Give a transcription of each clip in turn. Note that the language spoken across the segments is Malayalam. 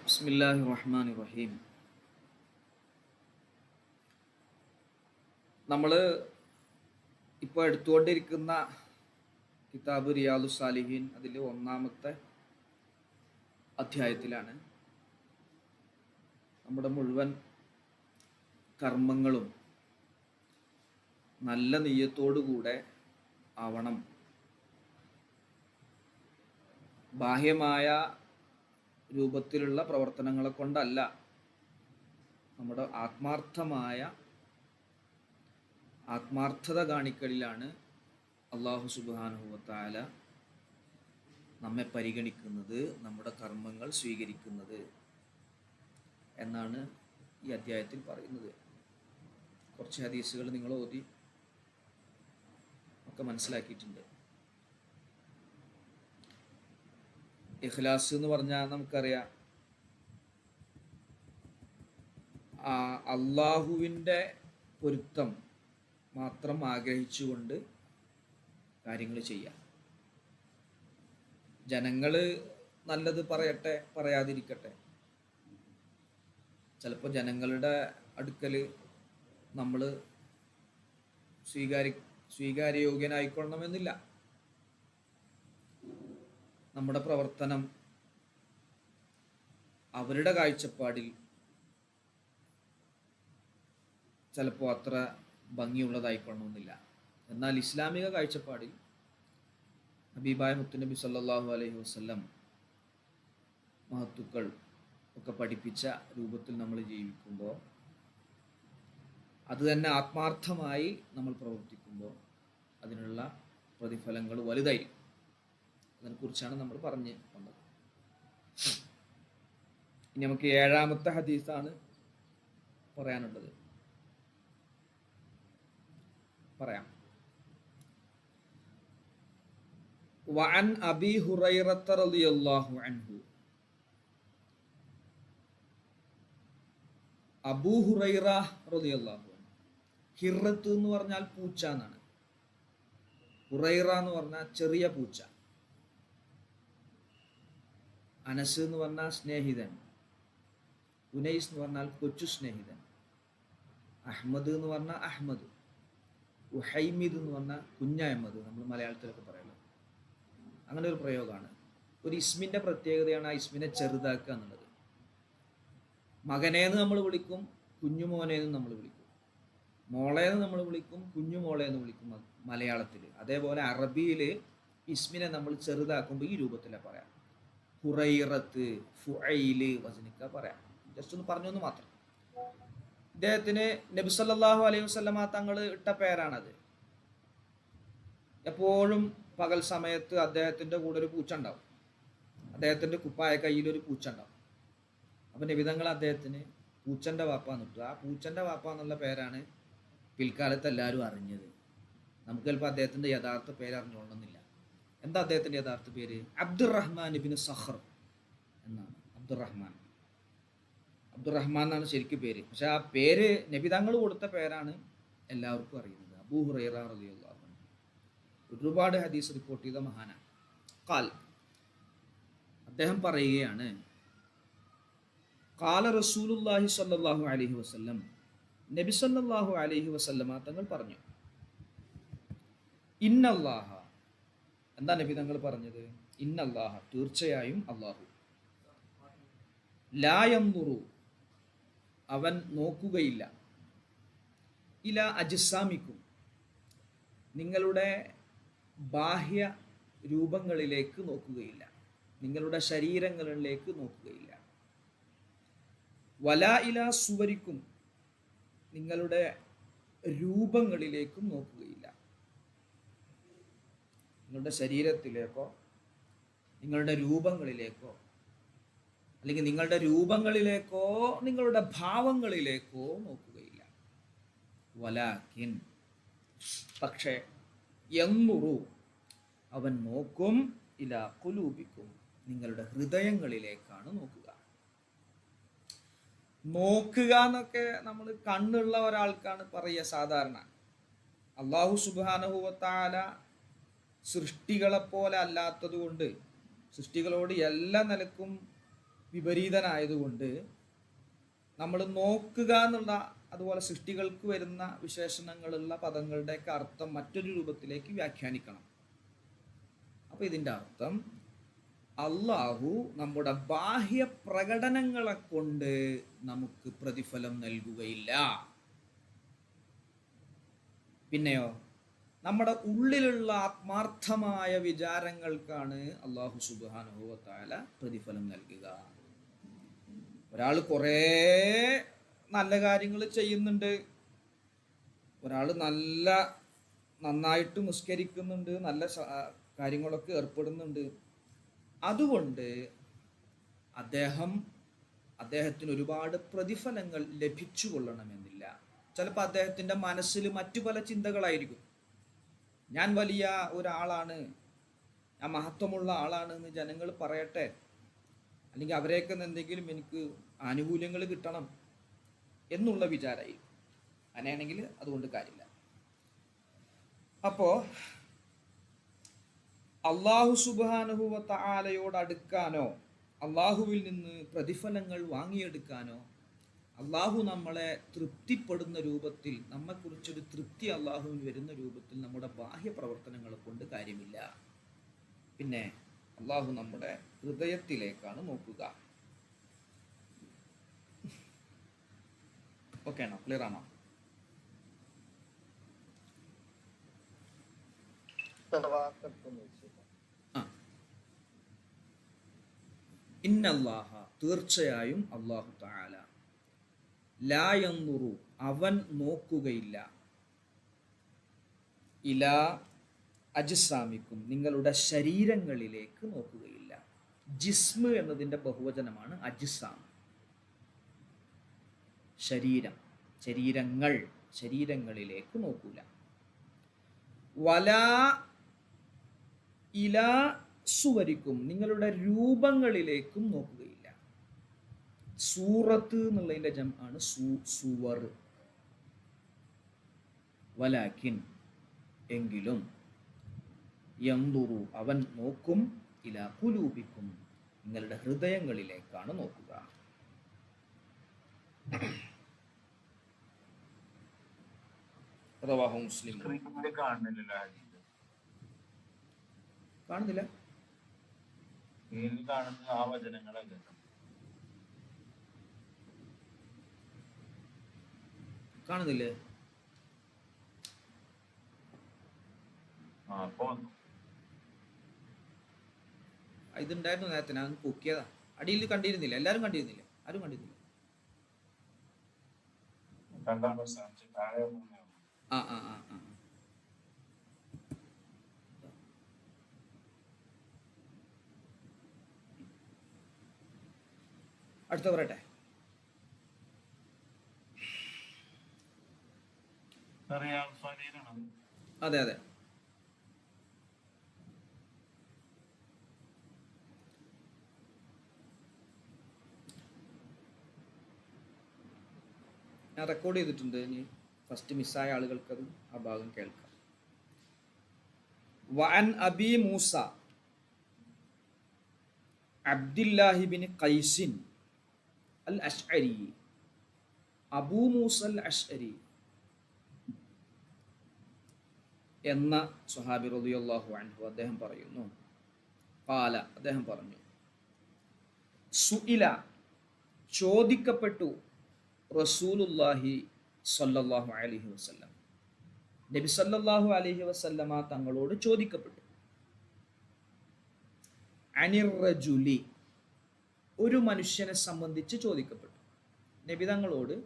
ബിസ്മില്ലാഹിർ റഹ്മാനിർ റഹീം. നമ്മൾ ഇപ്പോൾ എടുത്തുകൊണ്ടിരിക്കുന്ന കിതാബ് റിയാദുസ് സാലിഹീൻ അതിൽ ഒന്നാമത്തെ അധ്യായത്തിലാണ്. നമ്മുടെ മുഴുവൻ കർമ്മങ്ങളും നല്ല നിയ്യത്തോടുകൂടെ ആവണം. ബാഹ്യമായ രൂപത്തിലുള്ള പ്രവർത്തനങ്ങളെ കൊണ്ടല്ല, നമ്മുടെ ആത്മാർത്ഥത കാണിക്കലിലാണ് അള്ളാഹു സുബ്ഹാനഹു വ തആല നമ്മെ പരിഗണിക്കുന്നത്, നമ്മുടെ കർമ്മങ്ങൾ സ്വീകരിക്കുന്നത് എന്നാണ് ഈ അധ്യായത്തിൽ പറയുന്നത്. കുറച്ച് ഹദീസുകൾ നിങ്ങൾ ഓതി ഒക്കെ മനസ്സിലാക്കിയിട്ടുണ്ട്. ഇഖ്ലാസ് എന്ന് പറഞ്ഞാൽ നമുക്കറിയാം, അള്ളാഹുവിൻ്റെ പൊരുത്തം മാത്രം ആഗ്രഹിച്ചുകൊണ്ട് കാര്യങ്ങൾ ചെയ്യാം. ജനങ്ങൾ നല്ലത് പറയട്ടെ പറയാതിരിക്കട്ടെ, ചിലപ്പോൾ ജനങ്ങളുടെ അടുക്കൽ നമ്മൾ സ്വീകാര്യയോഗ്യനായിക്കൊള്ളണമെന്നില്ല. നമ്മുടെ പ്രവർത്തനം അവരുടെ കാഴ്ചപ്പാടിൽ ചിലപ്പോൾ അത്ര ഭംഗിയുള്ളതായിക്കൊള്ളണമെന്നില്ല. എന്നാൽ ഇസ്ലാമിക കാഴ്ചപ്പാടിൽ ഹബീബായ മുത്തുനബി സല്ലല്ലാഹു അലൈഹി വസല്ലം മഹത്തുക്കൾ ഒക്കെ പഠിപ്പിച്ച രൂപത്തിൽ നമ്മൾ ജീവിക്കുമ്പോൾ, അത് തന്നെ ആത്മാർത്ഥമായി നമ്മൾ പ്രവർത്തിക്കുമ്പോൾ അതിനുള്ള പ്രതിഫലങ്ങൾ വലുതായിരിക്കും. അതിനെക്കുറിച്ചാണ് നമ്മൾ പറഞ്ഞു വന്നത്. ഇനി നമുക്ക് 7-ാമത്തെ ഹദീസാണ് പറയാനുള്ളത്. പറയാം. വഅൻ അബീ ഹുറൈറത്ത റളിയല്ലാഹു അൻഹു. അബൂ ഹുറൈറ റളിയല്ലാഹു അൻഹു. ഹിറത്ത് എന്ന് പറഞ്ഞാൽ പൂച്ച എന്നാണ്. ഹുറൈറ എന്ന് പറഞ്ഞാൽ ചെറിയ പൂച്ച. അനസ് എന്ന് പറഞ്ഞാൽ സ്നേഹിതൻ. ഉനൈസ് എന്ന് പറഞ്ഞാൽ കൊച്ചു സ്നേഹിതൻ. അഹ്മദ് എന്ന് പറഞ്ഞാൽ അഹ്മദ്. ഉഹൈമിദ് എന്ന് പറഞ്ഞാൽ കുഞ്ഞഹമ്മദ്, നമ്മൾ മലയാളത്തിലൊക്കെ പറയുന്നത്. അങ്ങനെ ഒരു പ്രയോഗമാണ്. ഒരു ഇസ്മിൻ്റെ പ്രത്യേകതയാണ് ആ ഇസ്മിനെ ചെറുതാക്കുക എന്നുള്ളത്. മകനേന്ന് നമ്മൾ വിളിക്കും, കുഞ്ഞുമോനേന്ന് നമ്മൾ വിളിക്കും. മോളേന്ന് നമ്മൾ വിളിക്കും, കുഞ്ഞുമോളേന്ന് വിളിക്കും മലയാളത്തിൽ. അതേപോലെ അറബിയിൽ ഇസ്മിനെ നമ്മൾ ചെറുതാക്കുമ്പോൾ ഈ രൂപത്തിലാണ് പറയാം. ഹുറൈറത്ത്, ഫുഐല് വസനിക്ക പറയാം. ജസ്റ്റ് ഒന്ന് പറഞ്ഞൊന്ന് മാത്രം. ഇദ്ദേഹത്തിന് നബി സല്ലല്ലാഹു അലൈഹി വസല്ലമ തങ്ങൾ ഇട്ട പേരാണത്. എപ്പോഴും പകൽ സമയത്ത് അദ്ദേഹത്തിൻ്റെ കൂടെ ഒരു പൂച്ച ഉണ്ടാവും. അദ്ദേഹത്തിൻ്റെ കുപ്പായ കയ്യിലൊരു പൂച്ച ഉണ്ടാവും. അപ്പം നബി തങ്ങൾ അദ്ദേഹത്തിന് പൂച്ചൻ്റെ വാപ്പ എന്നിട്ടു. ആ പൂച്ചൻ്റെ വാപ്പ എന്നുള്ള പേരാണ് പിൽക്കാലത്ത് എല്ലാവരും അറിഞ്ഞത്. നമുക്ക് ചിലപ്പോൾ അദ്ദേഹത്തിൻ്റെ യഥാർത്ഥ പേര് അറിഞ്ഞുകൊള്ളണമെന്നില്ല. എന്താ അദ്ദേഹത്തിൻ്റെ യഥാർത്ഥ പേര്? അബ്ദുറഹ്മാൻ ഇബ്നു സഖർ എന്നാണ്. അബ്ദുറഹ്മാൻ എന്നാണ് ശരിക്കും പേര്. പക്ഷെ ആ പേര് നബി തങ്ങൾ കൊടുത്ത പേരാണ് എല്ലാവർക്കും അറിയുന്നത്. അബൂ ഹുറൈറ റളിയല്ലാഹു അൻഹു ഒരുപാട് ഹദീസ് റിപ്പോർട്ട് ചെയ്ത മഹാനാണ്. ഖാൽ, അദ്ദേഹം പറയുകയാണ്, ഖാല റസൂലുള്ളാഹി സ്വല്ലല്ലാഹു അലൈഹി വസല്ലം, നബി സല്ലല്ലാഹു അലൈഹി വസല്ലമ തങ്ങൾ പറഞ്ഞു, ഇന്നല്ലാഹ. എന്താ നബി തങ്ങൾ പറഞ്ഞത്? ഇന്നല്ലാഹ, തീർച്ചയായും അല്ലാഹു, ലാ യൻദുറു, അവൻ നോക്കുകയില്ല, ഇലാ അജ്സാമിക്കും, നിങ്ങളുടെ ബാഹ്യ രൂപങ്ങളിലേക്ക് നോക്കുകയില്ല, നിങ്ങളുടെ ശരീരങ്ങളിലേക്ക് നോക്കുകയില്ല. വലാ ഇലാ സുവരിക്കും, നിങ്ങളുടെ രൂപങ്ങളിലേക്കും നോക്കുകയില്ല. നിങ്ങളുടെ ശരീരത്തിലേക്കോ നിങ്ങളുടെ രൂപങ്ങളിലേക്കോ, അല്ലെങ്കിൽ നിങ്ങളുടെ രൂപങ്ങളിലേക്കോ നിങ്ങളുടെ ഭാവങ്ങളിലേക്കോ നോക്കുകയില്ല. വലാകിൻ, പക്ഷേ, യൻദുറു, അവൻ നോക്കും, ഇലാ ഖുലൂബിക്കും, നിങ്ങളുടെ ഹൃദയങ്ങളിലേക്കാണ് നോക്കുക. നോക്കുക എന്നൊക്കെ നമ്മൾ കണ്ണുള്ള ഒരാൾക്കാണ് പറയുക സാധാരണ. അല്ലാഹു സുബ്ഹാനഹു വ തആല സൃഷ്ടികളെപ്പോലെ അല്ലാത്തത് കൊണ്ട്, സൃഷ്ടികളോട് എല്ലാ നിലക്കും വിപരീതനായതുകൊണ്ട് നമ്മൾ നോക്കുക എന്നുള്ള അതുപോലെ സൃഷ്ടികൾക്ക് വരുന്ന വിശേഷണങ്ങളുള്ള പദങ്ങളുടെയൊക്കെ അർത്ഥം മറ്റൊരു രൂപത്തിലേക്ക് വ്യാഖ്യാനിക്കണം. അപ്പോൾ ഇതിൻ്റെ അർത്ഥം അള്ളാഹു നമ്മുടെ ബാഹ്യ പ്രകടനങ്ങളെ കൊണ്ട് നമുക്ക് പ്രതിഫലം നൽകുകയില്ല. പിന്നെയോ നമ്മുടെ ഉള്ളിലുള്ള ആത്മാർത്ഥമായ വിചാരങ്ങൾക്കാണ് അള്ളാഹു സുബ്ഹാനഹു വ തആല പ്രതിഫലം നൽകുക. ഒരാൾ കുറേ നല്ല കാര്യങ്ങൾ ചെയ്യുന്നുണ്ട്, ഒരാൾ നന്നായിട്ട് നിസ്കരിക്കുന്നുണ്ട്, നല്ല കാര്യങ്ങളൊക്കെ ഏർപ്പെടുന്നുണ്ട്, അതുകൊണ്ട് അദ്ദേഹത്തിന് ഒരുപാട് പ്രതിഫലങ്ങൾ ലഭിച്ചു കൊള്ളണമെന്നില്ല. ചിലപ്പോൾ അദ്ദേഹത്തിൻ്റെ മനസ്സിൽ മറ്റു പല ചിന്തകളായിരിക്കും. ഞാൻ വലിയ ഒരാളാണ്, ഞാൻ മഹത്വമുള്ള ആളാണ് എന്ന് ജനങ്ങൾ പറയട്ടെ, അല്ലെങ്കിൽ അവരെയൊക്കെ എന്തെങ്കിലും എനിക്ക് ആനുകൂല്യങ്ങൾ കിട്ടണം എന്നുള്ള വിചാരമായി. അങ്ങനെയാണെങ്കിൽ അതുകൊണ്ട് കാര്യമില്ല. അപ്പോൾ അള്ളാഹു സുബ്ഹാനഹു വ തആലയോട് അടുക്കാനോ അള്ളാഹുവിൽ നിന്ന് പ്രതിഫലങ്ങൾ വാങ്ങിയെടുക്കാനോ അള്ളാഹു നമ്മളെ തൃപ്തിപ്പെടുന്ന രൂപത്തിൽ, നമ്മെക്കുറിച്ചൊരു തൃപ്തി അള്ളാഹുവിന് വരുന്ന രൂപത്തിൽ നമ്മുടെ ബാഹ്യ പ്രവർത്തനങ്ങളെ കൊണ്ട് കാര്യമില്ല. പിന്നെ അള്ളാഹു നമ്മുടെ ഹൃദയത്തിലേക്കാണ് നോക്കുക. ഓക്കെ ആണോ? ക്ലിയർ ആണോ? ഇന്നല്ലാഹ, തീർച്ചയായും അല്ലാഹു തആല, ലാ യൻദുറു, അവൻ നോക്കുകയില്ല, ഇലാ അജ്സാമിക്കും, നിങ്ങളുടെ ശരീരങ്ങളിലേക്ക് നോക്കുകയില്ല. ജിസ്മ് എന്നതിൻ്റെ ബഹുവചനമാണ് അജ്സാം. ശരീരങ്ങളിലേക്ക് നോക്കൂല. വലാ ഇലാ സുവരിക്കും, നിങ്ങളുടെ രൂപങ്ങളിലേക്കും നോക്കുകയില്ല. സൂറത്ത് എന്നുള്ളതിൻ്റെ ജംആണ് സുവർ. വലാകിൻ, എങ്കിലും, യൻദുറു, അവൻ നോക്കും, ഇലാ ഖുലൂബിക്കും, നിങ്ങളുടെ ഹൃദയങ്ങളിലേക്കാണ് നോക്കുക. റവാഹു മുസ്ലിം. കാണുന്നില്ല, ആ വചനങ്ങളല്ലേ കാണുന്നില്ലേ? ഇതുണ്ടായിരുന്നു നേരത്തെ, ഞാൻ പൊക്കിയതാ. അടിയിൽ കണ്ടിരുന്നില്ല, എല്ലാവരും കണ്ടിരുന്നില്ല, ആരും കണ്ടിരുന്നില്ല. ആ ആ ആ ആ അടുത്ത പറയട്ടെ. അതെ അതെ. ഞാൻ റെക്കോർഡ് ചെയ്തിട്ടുണ്ട്, ഇനി ഫസ്റ്റ് മിസ്സായ ആളുകൾക്കത് ആ ഭാഗം കേൾക്കാം. വഅൻ അബി മൂസ അബ്ദുല്ലാഹി ബിൻ ഖൈസിൻ അൽ അശ്അരി, അബൂ മൂസ അൽ അശ്അരി എന്ന സ്വഹാബി റളിയല്ലാഹു അൻഹു അദ്ദേഹം പറയുന്നു, ഖാല, അദ്ദേഹം പറഞ്ഞു, സുഇല, ചോദിക്കപ്പെട്ടു, റസൂലുള്ളാഹി സ്വല്ലല്ലാഹു അലൈഹി വസല്ലം, നബി സല്ലല്ലാഹു അലൈഹി വസല്ലമ തങ്ങളോട് ചോദിക്കപ്പെട്ടു, അനിർ റജുലി, ഒരു മനുഷ്യനെ സംബന്ധിച്ച് ചോദിക്കപ്പെട്ടു. നബി തങ്ങളോട്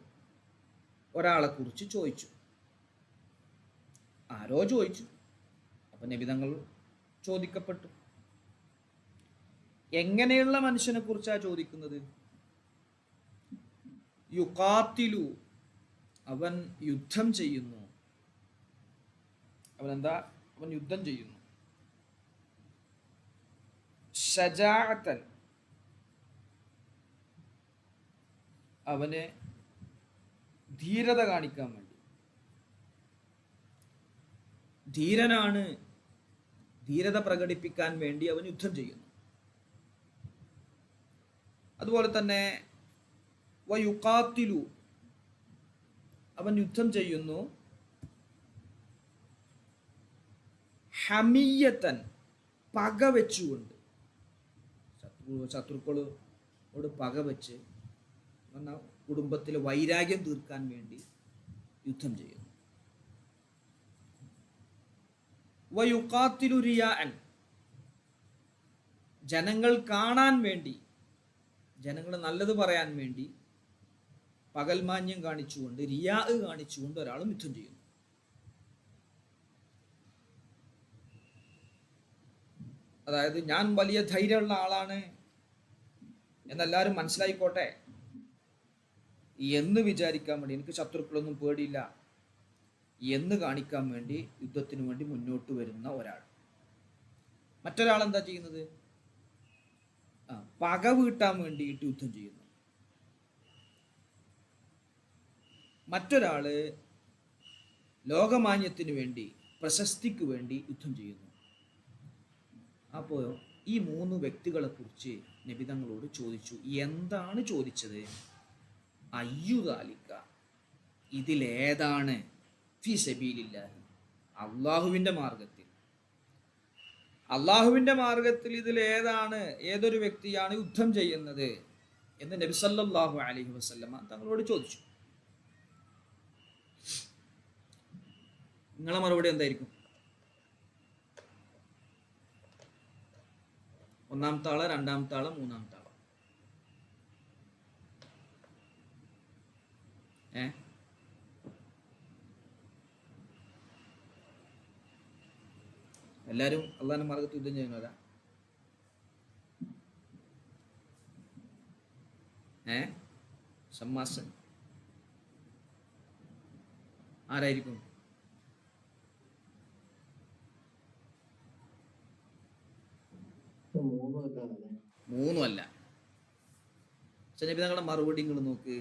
ഒരാളെ കുറിച്ച് ചോദിച്ചു. ആരോ ചോദിച്ചു, അപ്പൊ നബി തങ്ങൾ ചോദിക്കപ്പെട്ടു. എങ്ങനെയുള്ള മനുഷ്യനെ കുറിച്ചാണ് ചോദിക്കുന്നത്? യുഖാത്തിലു, അവൻ യുദ്ധം ചെയ്യുന്നു. അവൻ യുദ്ധം ചെയ്യുന്നു. ഷജാഅത്തൻ, അവന് ധീരത കാണിക്കാൻ വേണ്ടി, ധീരനാണ്, ധീരത പ്രകടിപ്പിക്കാൻ വേണ്ടി അവൻ യുദ്ധം ചെയ്യുന്നു. അതുപോലെ തന്നെ വയുഖാത്തിലു, അവൻ യുദ്ധം ചെയ്യുന്നു, ഹമിയത്തൻ, പക വെച്ചുകൊണ്ട്, ശത്രുക്കളോട് പക വെച്ച്, എന്നാൽ കുടുംബത്തിലെ വൈരാഗ്യം തീർക്കാൻ വേണ്ടി യുദ്ധം ചെയ്യുന്നു. വയുഖാത്തിലു റിയാഅൻ, ജനങ്ങൾ കാണാൻ വേണ്ടി, ജനങ്ങൾ നല്ലത് പറയാൻ വേണ്ടി പകൽമാന്യം കാണിച്ചുകൊണ്ട്, റിയാ കാണിച്ചുകൊണ്ട് ഒരാളും യുദ്ധം ചെയ്യുന്നു. അതായത് ഞാൻ വലിയ ധൈര്യമുള്ള ആളാണ് എന്നെല്ലാവരും മനസ്സിലായിക്കോട്ടെ എന്ന് വിചാരിക്കാൻ വേണ്ടി, എനിക്ക് ശത്രുക്കളൊന്നും പേടിയില്ല എന്ന് കാണിക്കാൻ വേണ്ടി യുദ്ധത്തിന് വേണ്ടി മുന്നോട്ട് വരുന്ന ഒരാൾ. മറ്റൊരാൾ എന്താ ചെയ്യുന്നത്? പക വീട്ടാൻ വേണ്ടിയിട്ട് യുദ്ധം ചെയ്യുന്നു. മറ്റൊരാള് ലോകമാന്യത്തിന് വേണ്ടി, പ്രശസ്തിക്ക് വേണ്ടി യുദ്ധം ചെയ്യുന്നു. അപ്പോൾ ഈ മൂന്ന് വ്യക്തികളെ കുറിച്ച് നബി തങ്ങളോട് ചോദിച്ചു. എന്താണ് ചോദിച്ചത്? അയ്യുദാലിക്ക, ഇതിലേതാണ് ഫീ സബീലില്ലാഹി, അള്ളാഹുവിൻ്റെ മാർഗത്തിൽ, അള്ളാഹുവിൻ്റെ മാർഗത്തിൽ ഇതിലേതാണ്, ഏതൊരു വ്യക്തിയാണ് യുദ്ധം ചെയ്യുന്നത് എന്ന് നബി സല്ലല്ലാഹു അലൈഹി വസല്ലമ തങ്ങളോട് ചോദിച്ചു. നിങ്ങളെ മറുപടി എന്തായിരിക്കും? ഒന്നാമത്തെ ആള്, രണ്ടാമത്തെ ആള്, മൂന്നാമത്തെ ആള്? എല്ലാരും അള്ളാഹിന്റെ മാർഗത്തിൽ യുദ്ധം ചെയ്യുന്നവരാ? ഷമ്മാസൻ ആരായിരിക്കും? മൂന്നുമല്ല. നബി തങ്ങളുടെ മറുപടി ഇങ്ങോട്ട് നോക്ക്.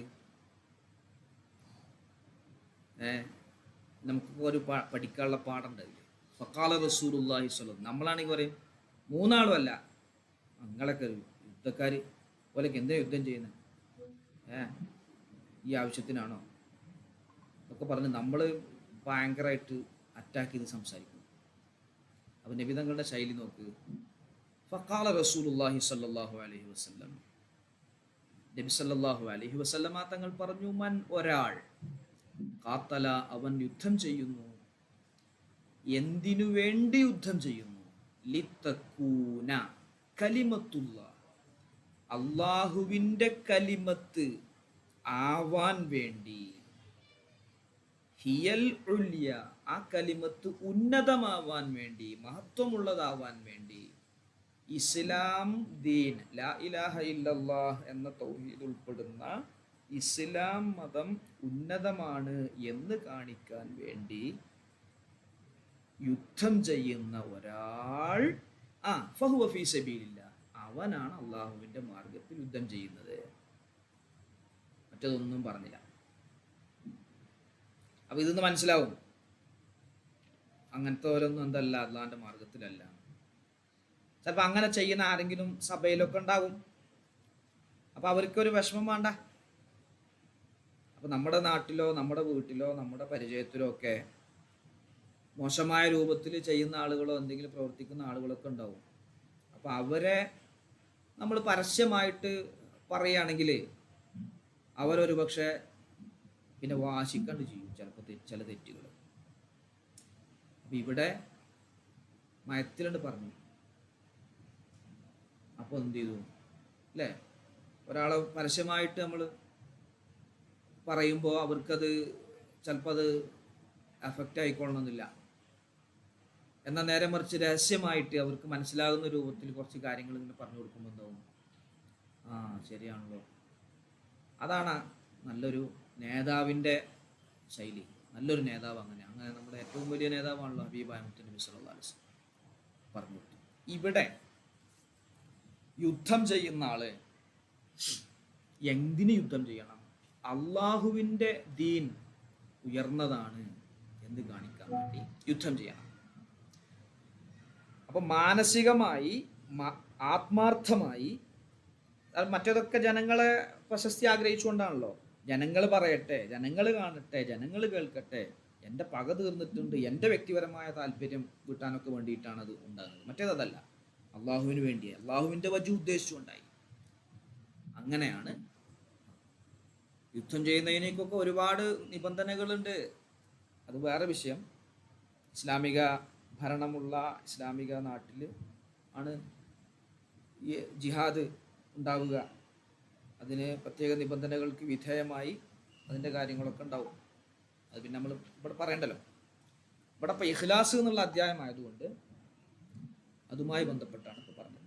നമുക്കിപ്പോൾ ഒരു പഠിക്കാനുള്ള പാടുണ്ടാവില്ലേ? ഫഖാല റസൂലുള്ളാഹി സ്വല്ലല്ലാഹു, നമ്മളാണെങ്കിൽ പറയും മൂന്നാളും അല്ല, നിങ്ങളൊക്കെ യുദ്ധക്കാർ ഓലൊക്കെ എന്തിനാ യുദ്ധം ചെയ്യുന്നത്? ഈ ആവശ്യത്തിനാണോ ഒക്കെ പറഞ്ഞ് നമ്മൾ ഭയങ്കരമായിട്ട് അറ്റാക്ക് ചെയ്ത് സംസാരിക്കും. അപ്പം നബി തങ്ങളുടെ ശൈലി നോക്ക്. ഫഖാല റസൂലുള്ളാഹി സ്വല്ലല്ലാഹു അലൈഹി വസല്ലം, നബി സല്ലല്ലാഹു അലൈഹി വസല്ലമ തങ്ങൾ പറഞ്ഞു, മൻ, ഒരാൾ, ഖാത്തല, അവൻ യുദ്ധം ചെയ്യുന്നു, എന്തിനു വേണ്ടി യുദ്ധം ചെയ്യുന്നു? ലിത്തകൂന കലിമത്തുല്ലാ, അള്ളാഹുവിൻ്റെ കലിമത്ത് ആവാൻ വേണ്ടി, ഹിയൽ ഉല്യ, ആ കലിമത്ത് ഉന്നതമാവാൻ വേണ്ടി, മഹത്വമുള്ളതാവാൻ വേണ്ടി, ഇസ്ലാം ദീൻ, ലാ ഇലാഹ ഇല്ലല്ലാഹ് എന്ന തൗഹീദ് ഉൾപ്പെടുന്ന ഇസ്ലാം മതം ഉന്നതമാണ് എന്ന് കാണിക്കാൻ വേണ്ടി യുദ്ധം ചെയ്യുന്ന ഒരാൾ, ഫഹുവ ഫീ സബീലില്ലാഹ്, അവനാണ് അള്ളാഹുവിൻ്റെ മാർഗത്തിൽ യുദ്ധം ചെയ്യുന്നത്. മറ്റതൊന്നും പറഞ്ഞില്ല. അപ്പൊ ഇതൊന്ന് മനസ്സിലാവും, അങ്ങനത്തെ ഓരോന്നും എന്തല്ല, അള്ളാഹിൻ്റെ മാർഗത്തിലല്ല. ചിലപ്പോൾ അങ്ങനെ ചെയ്യുന്ന ആരെങ്കിലും സഭയിലൊക്കെ ഉണ്ടാവും. അപ്പൊ അവർക്കൊരു വിഷമം വേണ്ട. അപ്പൊ നമ്മുടെ നാട്ടിലോ നമ്മുടെ വീട്ടിലോ നമ്മുടെ പരിചയത്തിലോ ഒക്കെ മോശമായ രൂപത്തിൽ ചെയ്യുന്ന ആളുകളോ എന്തെങ്കിലും പ്രവർത്തിക്കുന്ന ആളുകളൊക്കെ ഉണ്ടാവും. അപ്പൊ അവരെ നമ്മൾ പരസ്യമായിട്ട് പറയുകയാണെങ്കിൽ അവരൊരു പക്ഷെ പിന്നെ വാശിക്കണ്ട് ചെയ്യും ചിലപ്പോൾ ചില തെറ്റുകൾ. അപ്പം ഇവിടെ മയത്തിലുണ്ട് പറഞ്ഞു. അപ്പോൾ എന്ത് ചെയ്തു അല്ലേ? ഒരാളെ പരസ്യമായിട്ട് നമ്മൾ പറയുമ്പോൾ അവർക്കത് ചിലപ്പോൾ അത് എഫക്റ്റ് ആയിക്കൊള്ളണമെന്നില്ല. എന്നാൽ നേരെ മറിച്ച് രഹസ്യമായിട്ട് അവർക്ക് മനസ്സിലാകുന്ന രൂപത്തിൽ കുറച്ച് കാര്യങ്ങൾ ഇങ്ങനെ പറഞ്ഞു കൊടുക്കുമ്പോൾ എന്താവും, ശരിയാണല്ലോ. അതാണ് നല്ലൊരു നേതാവിൻ്റെ ശൈലി. നല്ലൊരു നേതാവ് അങ്ങനെ നമ്മുടെ ഏറ്റവും വലിയ നേതാവാണല്ലോ ഹബീബായ മുഹമ്മദ് നബി സല്ലല്ലാഹു അലൈഹി വസല്ലം പറഞ്ഞു. ഇവിടെ യുദ്ധം ചെയ്യുന്ന ആള് എന്തിന് യുദ്ധം ചെയ്യണം? അള്ളാഹുവിൻ്റെ ദീൻ ഉയർന്നതാണ് എന്ന് കാണിക്കാൻ വേണ്ടി യുദ്ധം ചെയ്യണം. അപ്പം മാനസികമായി ആത്മാർത്ഥമായി അത് മറ്റേതൊക്കെ ജനങ്ങളെ പ്രശസ്തി ആഗ്രഹിച്ചുകൊണ്ടാണല്ലോ. ജനങ്ങൾ പറയട്ടെ, ജനങ്ങൾ കാണട്ടെ, ജനങ്ങൾ കേൾക്കട്ടെ, എൻ്റെ പക തീർന്നിട്ടുണ്ട്, എൻ്റെ വ്യക്തിപരമായ താല്പര്യം കിട്ടാനൊക്കെ വേണ്ടിയിട്ടാണ് അത് ഉണ്ടാകുന്നത്. മറ്റേതല്ല, അള്ളാഹുവിന് വേണ്ടി, അള്ളാഹുവിൻ്റെ വജു ഉദ്ദേശിച്ചുകൊണ്ടായി. അങ്ങനെയാണ്. യുദ്ധം ചെയ്യുന്നതിനേക്കൊക്കെ ഒരുപാട് നിബന്ധനകളുണ്ട്, അത് വേറെ വിഷയം. ഇസ്ലാമിക ഭരണമുള്ള ഇസ്ലാമിക നാട്ടിൽ ആണ് ഈ ജിഹാദ് ഉണ്ടാവുക. അതിന് പ്രത്യേക നിബന്ധനകൾക്ക് വിധേയമായി അതിൻ്റെ കാര്യങ്ങളൊക്കെ ഉണ്ടാവും. അത് പിന്നെ നമ്മൾ ഇവിടെ പറയണ്ടല്ലോ. ഇവിടെ ഇപ്പോൾ ഇഖ്ലാസ് എന്നുള്ള അധ്യായമായതുകൊണ്ട് അതുമായി ബന്ധപ്പെട്ടാണ് ഇപ്പോൾ പറഞ്ഞത്.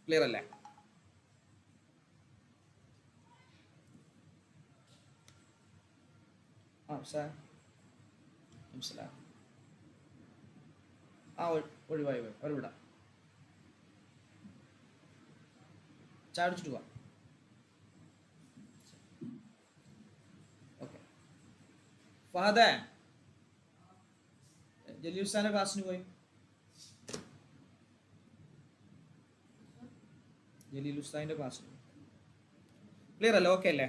ക്ലിയർ അല്ലേ? മനസ്സിലാവും. ഒഴിവായി പോയി അവർ വിടാം. ചാടിച്ചിട്ട് പോവാം. ഓക്കെ. ഫഹദേ, ജലീൽ ഉസ്താദിന്റെ ക്ലാസ്സിന് പോയി. ജലീൽ ഉസ്താദിന്റെ ക്ലാസ്സിന് ക്ലിയർ അല്ലേ? ഓക്കെ അല്ലേ?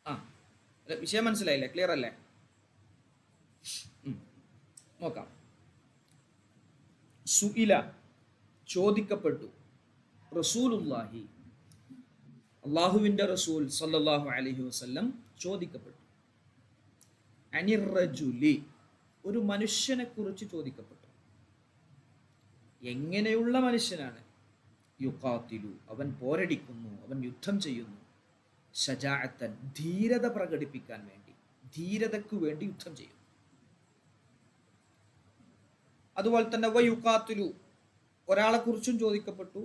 ആ, വിഷയം മനസ്സിലായില്ലേ? ക്ലിയർ അല്ലേ? നോക്കാം. സുഇല, ചോദിക്കപ്പെട്ടു, റസൂലുള്ളാഹി, അള്ളാഹുവിൻ്റെ റസൂൽ സല്ലല്ലാഹു അലൈഹി വസല്ലം ചോദിക്കപ്പെട്ടു, അനിർ റജുലി, ഒരു മനുഷ്യനെ കുറിച്ച് ചോദിക്കപ്പെട്ടു. എങ്ങനെയുള്ള മനുഷ്യനാണ്? യുഖാത്തിലു, അവൻ പോരടിക്കുന്നു, അവൻ യുദ്ധം ചെയ്യുന്നു, ശജാഅത്തൻ, ധീരത പ്രകടിപ്പിക്കാൻ വേണ്ടി, ധീരതയ്ക്ക് വേണ്ടി യുദ്ധം ചെയ്യുന്നു. അതുപോലെ തന്നെ വയുഖാത്തിലു, ഒരാളെ കുറിച്ചും ചോദിക്കപ്പെട്ടു,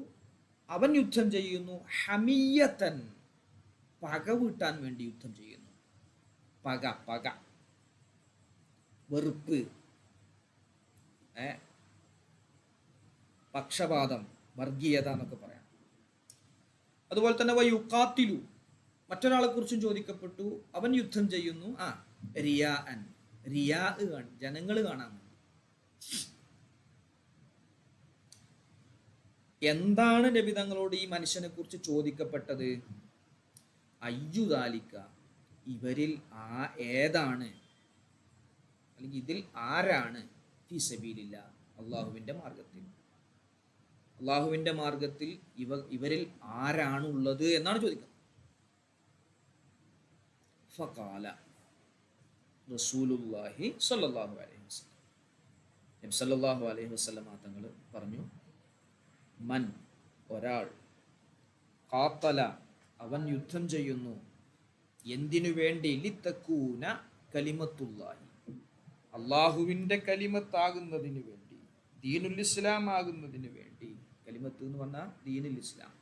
അവൻ യുദ്ധം ചെയ്യുന്നു, ഹമിയത്തൻ, പക വീട്ടാൻ വേണ്ടി യുദ്ധം ചെയ്യുന്നു. പക, പക, വെറുപ്പ്, പക്ഷപാതം, വർഗീയത എന്നൊക്കെ പറയാം. അതുപോലെ തന്നെ വയുഖാത്തിലു, മറ്റൊരാളെ കുറിച്ചും ചോദിക്കപ്പെട്ടു, അവൻ യുദ്ധം ചെയ്യുന്നു, റിയാ അൻ, റിയാ, ജനങ്ങൾ കാണാൻ. എന്താണ് നബി തങ്ങളോട് ഈ മനുഷ്യനെ കുറിച്ച് ചോദിക്കപ്പെട്ടത്? അയ്യുദാലിക്ക, ഇവരിൽ ഏതാണ്, അല്ലെങ്കിൽ ഇതിൽ ആരാണ്, ഫീ സബീലില്ല, അള്ളാഹുവിൻ്റെ മാർഗത്തിൽ, അള്ളാഹുവിൻ്റെ മാർഗത്തിൽ ഇവരിൽ ആരാണുള്ളത് എന്നാണ് ചോദിക്കുന്നത്. ഫഖാല റസൂലുള്ളാഹി സ്വല്ലല്ലാഹു അലൈഹി വസല്ലം, നബി സല്ലല്ലാഹു അലൈഹി വസല്ലം തങ്ങൾ പറഞ്ഞു, മൻ, ഒരാൾ, ഖാത്തല, അവൻ യുദ്ധം ചെയ്യുന്നു, എന്തിനു വേണ്ടി? ലിതകൂന കലിമത്തുല്ലാഹി, അള്ളാഹുവിൻ്റെ കലിമത്താകുന്നതിന് വേണ്ടി, ദീനുൽ ഇസ്ലാം ആകുന്നതിന് വേണ്ടി. കലിമത്ത് എന്ന് പറഞ്ഞാൽ ദീനുൽ ഇസ്ലാം.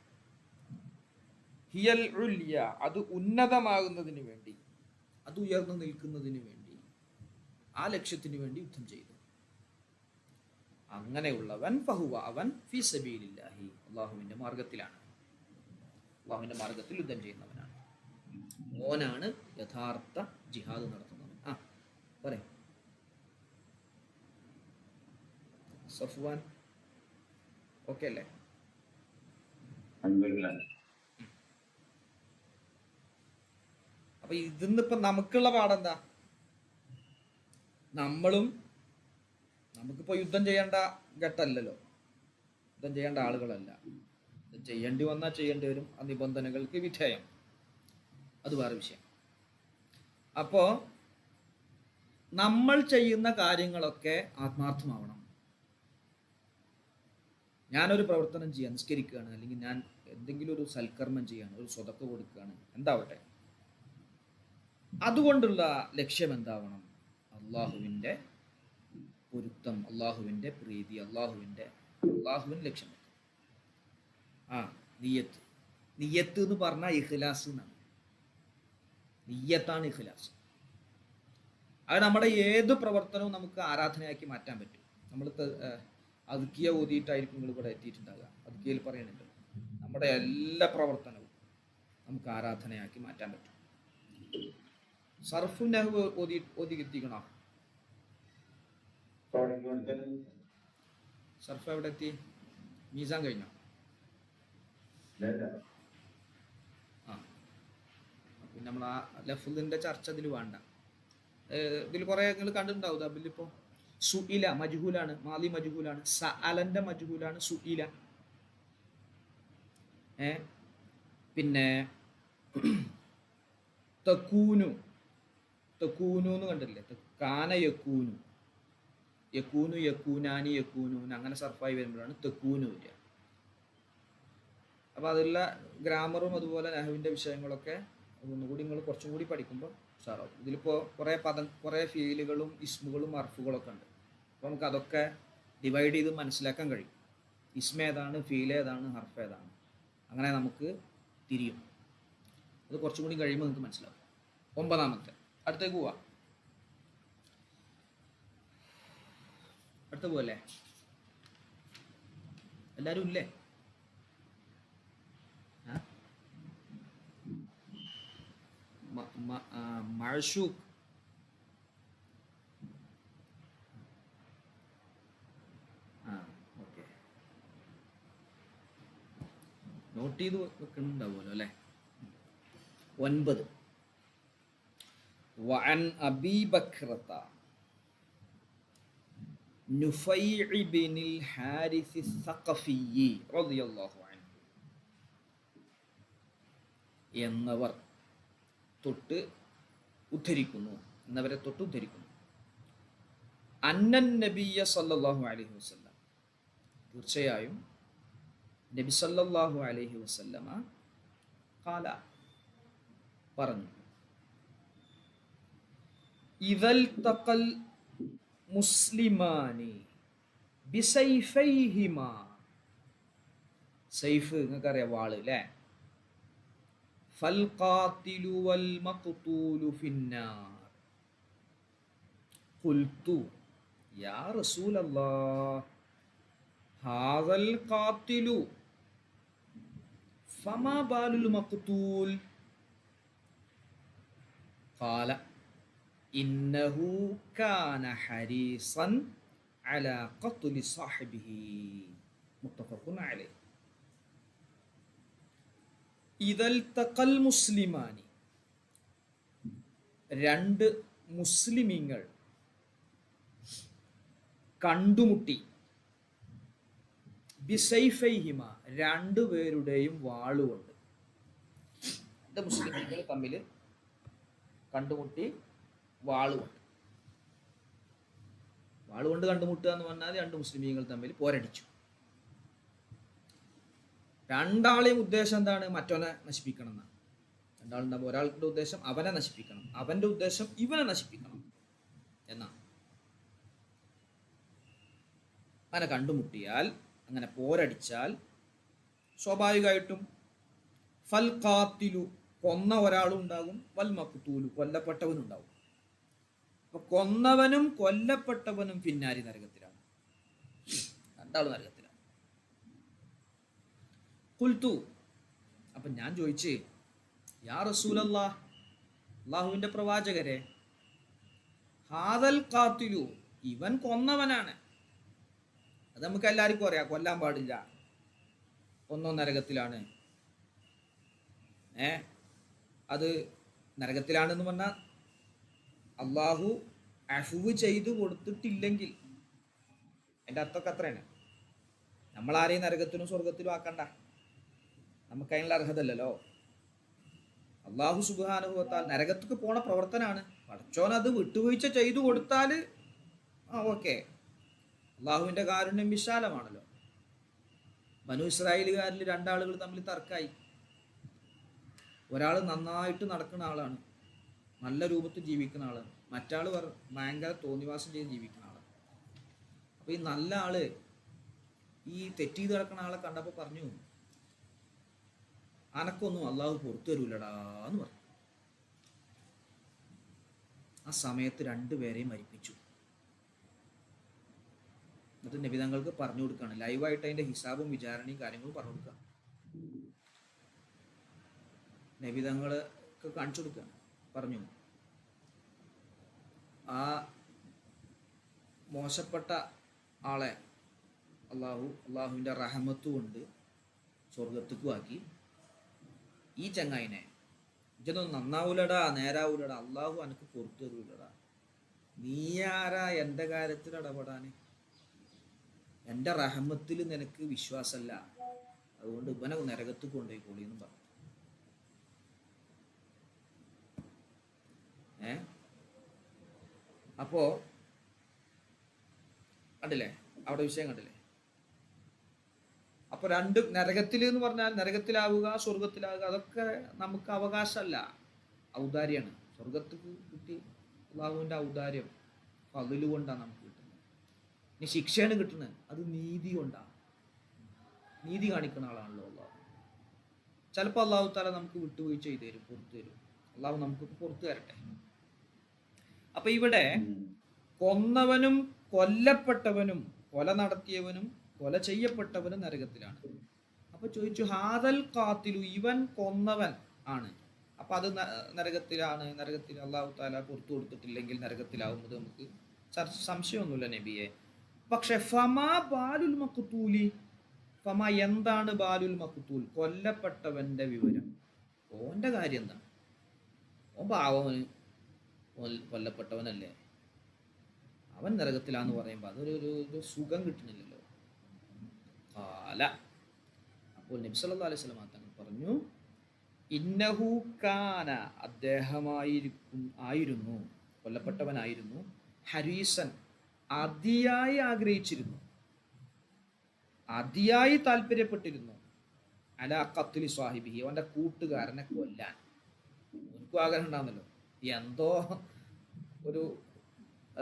ഹിയൽ ഉല്യ, അത് ഉന്നതമാകുന്നതിന് വേണ്ടി, അത് ഉയർന്നു നിൽക്കുന്നതിന് വേണ്ടി, ആ ലക്ഷ്യത്തിന് വേണ്ടി യുദ്ധം ചെയ്തു. അങ്ങനെയുള്ളവൻ ഫഹുവ, അവൻ ഫീ സബീലില്ലാഹി, അള്ളാഹുവിൻ്റെ മാർഗത്തിലാണ്, അള്ളാഹുവിൻ്റെ മാർഗത്തിൽ യുദ്ധം ചെയ്യുന്നവനാണ്. ഓനാണ് യഥാർത്ഥ ജിഹാദ് നടത്തുന്നവൻ. പറയും സഫ്വാൻ, ഓക്കെ അല്ലേ? അപ്പൊ ഇതിന്നിപ്പോ നമുക്കുള്ള പാടെന്താ? നമുക്കിപ്പോ യുദ്ധം ചെയ്യേണ്ട ഘട്ടമല്ലല്ലോ, യുദ്ധം ചെയ്യേണ്ട ആളുകളല്ല. ചെയ്യേണ്ടി വന്നാൽ ചെയ്യേണ്ടി വരും, ആ നിബന്ധനകൾക്ക് വിധേയം, അത് വേറെ വിഷയം. അപ്പോ നമ്മൾ ചെയ്യുന്ന കാര്യങ്ങളൊക്കെ ആത്മാർത്ഥമാവണം. ഞാനൊരു പ്രവർത്തനം ചെയ്യാൻ നിസ്കരിക്കുകയാണ്, അല്ലെങ്കിൽ ഞാൻ എന്തെങ്കിലും ഒരു സൽക്കർമ്മം ചെയ്യാണ്, ഒരു സ്വതക്ക കൊടുക്കുകയാണ്, എന്താവട്ടെ, അതുകൊണ്ടുള്ള ലക്ഷ്യം എന്താവണം? അള്ളാഹുവിൻ്റെ പൊരുത്തം, അള്ളാഹുവിൻ്റെ പ്രീതി, അള്ളാഹുവിൻ്റെ ലക്ഷ്യം. നിയ്യത്ത്, നിയ്യത്ത് എന്ന് പറഞ്ഞാൽ ഇഖ്ലാസ് എന്നാണ്. നിയ്യത്താണ് ഇഖ്ലാസ്. അത് നമ്മുടെ ഏത് പ്രവർത്തനവും നമുക്ക് ആരാധനയാക്കി മാറ്റാൻ പറ്റും. നമ്മൾ അതുക്കിയ ഓതിയിട്ടായിരിക്കും നിങ്ങൾ ഇവിടെ എത്തിയിട്ടുണ്ടാകുക. അതുക്കിയയിൽ പറയുന്നുണ്ട്, നമ്മുടെ എല്ലാ പ്രവർത്തനവും നമുക്ക് ആരാധനയാക്കി മാറ്റാൻ പറ്റും. സർഫും നെഹ്വ് ഓതി എത്തിക്കണോ? സർഫ് എവിടെ എത്തി? മീസാൻ കഴിഞ്ഞോ? ആ പിന്നെ നമ്മൾ ആ ലഫ്ദിന്റെ ചർച്ച ഇതിൽ വേണ്ട. ഇതിൽ കുറെ നിങ്ങൾ കണ്ടിട്ടുണ്ടാവും അതിലിപ്പോൾ സുഇല മജ്ഹൂലാണ്, മാലി മജ്ഹൂലാണ്, സഅലന്റെ മജ്ഹൂലാണ് സുഇല. പിന്നെ തക്കൂനു തക്കൂനു എന്ന് കണ്ടില്ലേ, കാന യക്കൂനു, യക്കൂനു യക്കൂനാനി യക്കൂനൂന് അങ്ങനെ സർഫായി വരുമ്പോഴാണ് തെക്കൂനു വരിക. അപ്പോൾ അതിലുള്ള ഗ്രാമറും അതുപോലെ നഹ്വിൻ്റെ വിഷയങ്ങളൊക്കെ ഒന്നുകൂടി നിങ്ങൾ കുറച്ചും കൂടി പഠിക്കുമ്പോൾ സാറാവും. ഇതിലിപ്പോൾ കുറേ ഫീലുകളും ഇസ്മുകളും അർഫുകളൊക്കെ ഉണ്ട്. അപ്പോൾ നമുക്ക് അതൊക്കെ ഡിവൈഡ് ചെയ്ത് മനസ്സിലാക്കാൻ കഴിയും. ഇസ്മ ഏതാണ്, ഫീൽ ഏതാണ്, ഹർഫ് ഏതാണ്, അങ്ങനെ നമുക്ക് തിരിയും. അത് കുറച്ചും കൂടി കഴിയുമ്പോൾ നിങ്ങൾക്ക് മനസ്സിലാവും. 9ാമത്തെ അടുത്തേക്ക് പോവാം. അടുത്ത പോവല്ലേ? എല്ലാവരും ഇല്ലേ? മഅ്ശൂഖ് ഓക്കെ, നോട്ട് ചെയ്ത് വെക്കുന്നുണ്ടാവുമല്ലോ അല്ലേ? 9 വഅൻ അബീ ബക്രത നുഫൈഇ ബിനിൽ ഹാരിസ് സഖഫി റളിയല്ലാഹു അൻഹു എന്നവർ തൊട്ട് ഉദ്ധരിക്കുന്നു, എന്നവരെ തൊട്ട് ഉദ്ധരിക്കുന്നു. അന്നൻ നബിയ സല്ലല്ലാഹു അലൈഹി വസല്ലം, തീർച്ചയായും നബി സല്ലല്ലാഹു അലൈഹി വസല്ലമ ഖാല പറഞ്ഞു, ഇദൽ തഖൽ മുസ്ലിമാനി ബിസൈഫൈഹിമാ, സൈഫ് നിങ്ങൾക്കറിയാം, വാള് അല്ലേ? ഫൽ ഖാതിലു വൽ മഖ്തൂലു ഫിന്നാർ. ഖുൽതു യാ റസൂലല്ലാഹ് ഹാദൽ ഖാതിലു ഫമാ ബാലുൽ മഖ്തൂൽ? ഖാല ഇന്നഹു കാന ഹരീസൻ അലാ ഖത്ലി സാഹിബിഹി. മുത്തഫഖുൻ അലൈഹി. ഇദൽ തഖൽ മുസ്ലിമാനി, രണ്ട് മുസ്ലിമീങ്ങൾ കണ്ടുമുട്ടി, ബിസൈഫൈഹിമ, രണ്ടുപേരുടെയും വാളുകൊണ്ട്. രണ്ട് മുസ്ലിമീങ്ങൾ തമ്മിൽ കണ്ടുമുട്ടി വാളുകൊണ്ട്. വാളുകൊണ്ട് കണ്ടുമുട്ടുക എന്ന് പറഞ്ഞാൽ രണ്ട് മുസ്ലിമീങ്ങൾ തമ്മിൽ പോരടിച്ചു. രണ്ടാളെയും ഉദ്ദേശം എന്താണ്? മറ്റവനെ നശിപ്പിക്കണം എന്നാണ്. രണ്ടാളുണ്ടാകുമ്പോൾ ഒരാളുടെ ഉദ്ദേശം അവനെ നശിപ്പിക്കണം, അവന്റെ ഉദ്ദേശം ഇവനെ നശിപ്പിക്കണം എന്നാണ്. അങ്ങനെ കണ്ടുമുട്ടിയാൽ, അങ്ങനെ പോരടിച്ചാൽ സ്വാഭാവികമായിട്ടും ഫൽ ഖാത്തിലു, കൊന്ന ഒരാളും ഉണ്ടാകും, വൽ മഖ്തൂലു, കൊല്ലപ്പെട്ടവനും ഉണ്ടാകും. അപ്പൊ കൊന്നവനും കൊല്ലപ്പെട്ടവനും പിന്നാരി നരകത്തിലാണ്, രണ്ടാളും നരകത്തിലാണ്. ഖുൽതു, അപ്പം ഞാൻ ചോദിച്ചേ, യാ റസൂലല്ലാഹ്, അല്ലാഹുവിൻ്റെ പ്രവാചകരെ, ഹാദൽ ഖാത്തിലു, ഇവൻ കൊന്നവനാണ്, അത് നമുക്ക് എല്ലാവർക്കും അറിയാം, കൊല്ലാൻ പാടില്ല, ഒന്നോ നരകത്തിലാണ്. അത് നരകത്തിലാണെന്ന് പറഞ്ഞാൽ അള്ളാഹു അഫ്വ് ചെയ്തു കൊടുത്തിട്ടില്ലെങ്കിൽ, എൻ്റെ അർത്ഥമൊക്കെ അത്രയാണ്. നമ്മളാരെയും നരകത്തിനും സ്വർഗത്തിലും ആക്കണ്ട, നമുക്ക് അതിനുള്ള അർഹതല്ലല്ലോ. അള്ളാഹു സുബ്ഹാനഹു വ തആല നരകത്തേക്ക് പോണ പ്രവർത്തനമാണ്, പടച്ചോനത് വിട്ടുവീഴ്ച ചെയ്തു കൊടുത്താൽ ഓക്കെ. അള്ളാഹുവിൻ്റെ കാരുണ്യം വിശാലമാണല്ലോ. ബനു ഇസ്രായേലുകാരിൽ രണ്ടാളുകൾ തമ്മിൽ തർക്കായി. ഒരാൾ നന്നായിട്ട് നടക്കുന്ന ആളാണ്, നല്ല രൂപത്തിൽ ജീവിക്കുന്ന ആളാണ്, മറ്റാൾ ഭയങ്കര തോന്നിവാസം ചെയ്ത് ജീവിക്കുന്ന ആളാണ്. അപ്പോൾ ഈ നല്ല ആള് ഈ തെറ്റ് ചെയ്ത് കിടക്കുന്ന ആളെ കണ്ടപ്പോൾ പറഞ്ഞു, അനക്കൊന്നും അള്ളാഹു പുറത്തു തരൂലടാ എന്ന് പറഞ്ഞു. ആ സമയത്ത് രണ്ടുപേരെയും മരിപ്പിച്ചു. എന്നിട്ട് നബിതങ്ങൾക്ക് പറഞ്ഞു കൊടുക്കുകയാണ്, ലൈവായിട്ട് അതിൻ്റെ ഹിസാബും വിചാരണയും കാര്യങ്ങളും പറഞ്ഞു കൊടുക്കുക. നബിതങ്ങൾക്ക് കാണിച്ചു കൊടുക്കുകയാണ്. പറഞ്ഞു, ആ മോശപ്പെട്ട ആളെ അള്ളാഹുവിൻ്റെ റഹമത്ത് കൊണ്ട് സ്വർഗത്തേക്കും ആക്കി. ഈ ചങ്ങായിനെ ഇജൊന്നും നന്നാവൂലടാ, നേരാവൂലടാ, അള്ളാഹു എനിക്ക് പുറത്തു തരൂലടാ, നീ ആരാ എൻ്റെ കാര്യത്തിൽ ഇടപെടാൻ, എൻ്റെ റഹമത്തിൽ നിനക്ക് വിശ്വാസമല്ല, അതുകൊണ്ട് ഇവനെ നരകത്ത് കൊണ്ടുപോയിക്കോളി എന്ന് പറഞ്ഞു. അപ്പോ കണ്ടില്ലേ അവിടെ വിഷയം കണ്ടില്ലേ? അപ്പൊ രണ്ട് നരകത്തിൽ എന്ന് പറഞ്ഞാൽ നരകത്തിലാവുക സ്വർഗത്തിലാവുക അതൊക്കെ നമുക്ക് അവകാശമല്ല, ഔദാര്യമാണ്. സ്വർഗത്തിൽ കിട്ടി അള്ളാഹുവിൻ്റെ ഔദാര്യം പകല് കൊണ്ടാണ് നമുക്ക് കിട്ടുന്നത്. ഇനി ശിക്ഷയാണ് കിട്ടുന്നത്, അത് നീതി കൊണ്ടാണ്. നീതി കാണിക്കുന്ന ആളാണല്ലോ അള്ളാഹു. ചിലപ്പോൾ അള്ളാഹു താല നമുക്ക് വിട്ടുവീഴ്ച ചെയ്തു തരും, പുറത്തു തരും. അള്ളാഹു നമുക്ക് പുറത്തു തരട്ടെ. അപ്പൊ ഇവിടെ കൊന്നവനും കൊല്ലപ്പെട്ടവനും കൊല നടത്തിയവനും കൊല ചെയ്യപ്പെട്ടവനും നരകത്തിലാണ്. അപ്പൊ ചോദിച്ചു, ഹാദൽ കാത്തിലു, ഇവൻ കൊന്നവൻ ആണ്, അപ്പൊ അത് നരകത്തിലാണ്. നരകത്തിൽ അള്ളാഹു താല പുറത്തു കൊടുത്തിട്ടില്ലെങ്കിൽ നരകത്തിലാവുന്നത് നമുക്ക് സംശയമൊന്നുമില്ല നബിയെ. പക്ഷെ ഫമാ ബാലുൽ മഖ്തൂലി, ഫമാ എന്താണ് ബാലുൽ മഖ്തൂൽ, കൊല്ലപ്പെട്ടവന്റെ വിവരം, ഓന്റെ കാര്യം എന്താണ്? ഓൻ പാവന് കൊല്ലപ്പെട്ടവനല്ലേ, അവൻ നരകത്തിലാന്ന് പറയുമ്പോൾ അതൊരു സുഖം കിട്ടുന്നില്ലല്ലോ. അല്ല. അപ്പോൾ നബി സല്ലല്ലാഹു അലൈഹി വസല്ലം തങ്ങൾ പറഞ്ഞു, ഇന്നഹു കാന, ആയിരുന്നു, കൊല്ലപ്പെട്ടവനായിരുന്നു, ഹരീസൻ, അതിയായി ആഗ്രഹിച്ചിരുന്നു, അതിയായി താല്പര്യപ്പെട്ടിരുന്നു, അലാ ഖത്ലി സ്വാഹിബിഹി, അവന്റെ കൂട്ടുകാരനെ കൊല്ലാൻ. എനിക്കും ആഗ്രഹം ഉണ്ടാകുന്നല്ലോ, എന്തോ ഒരു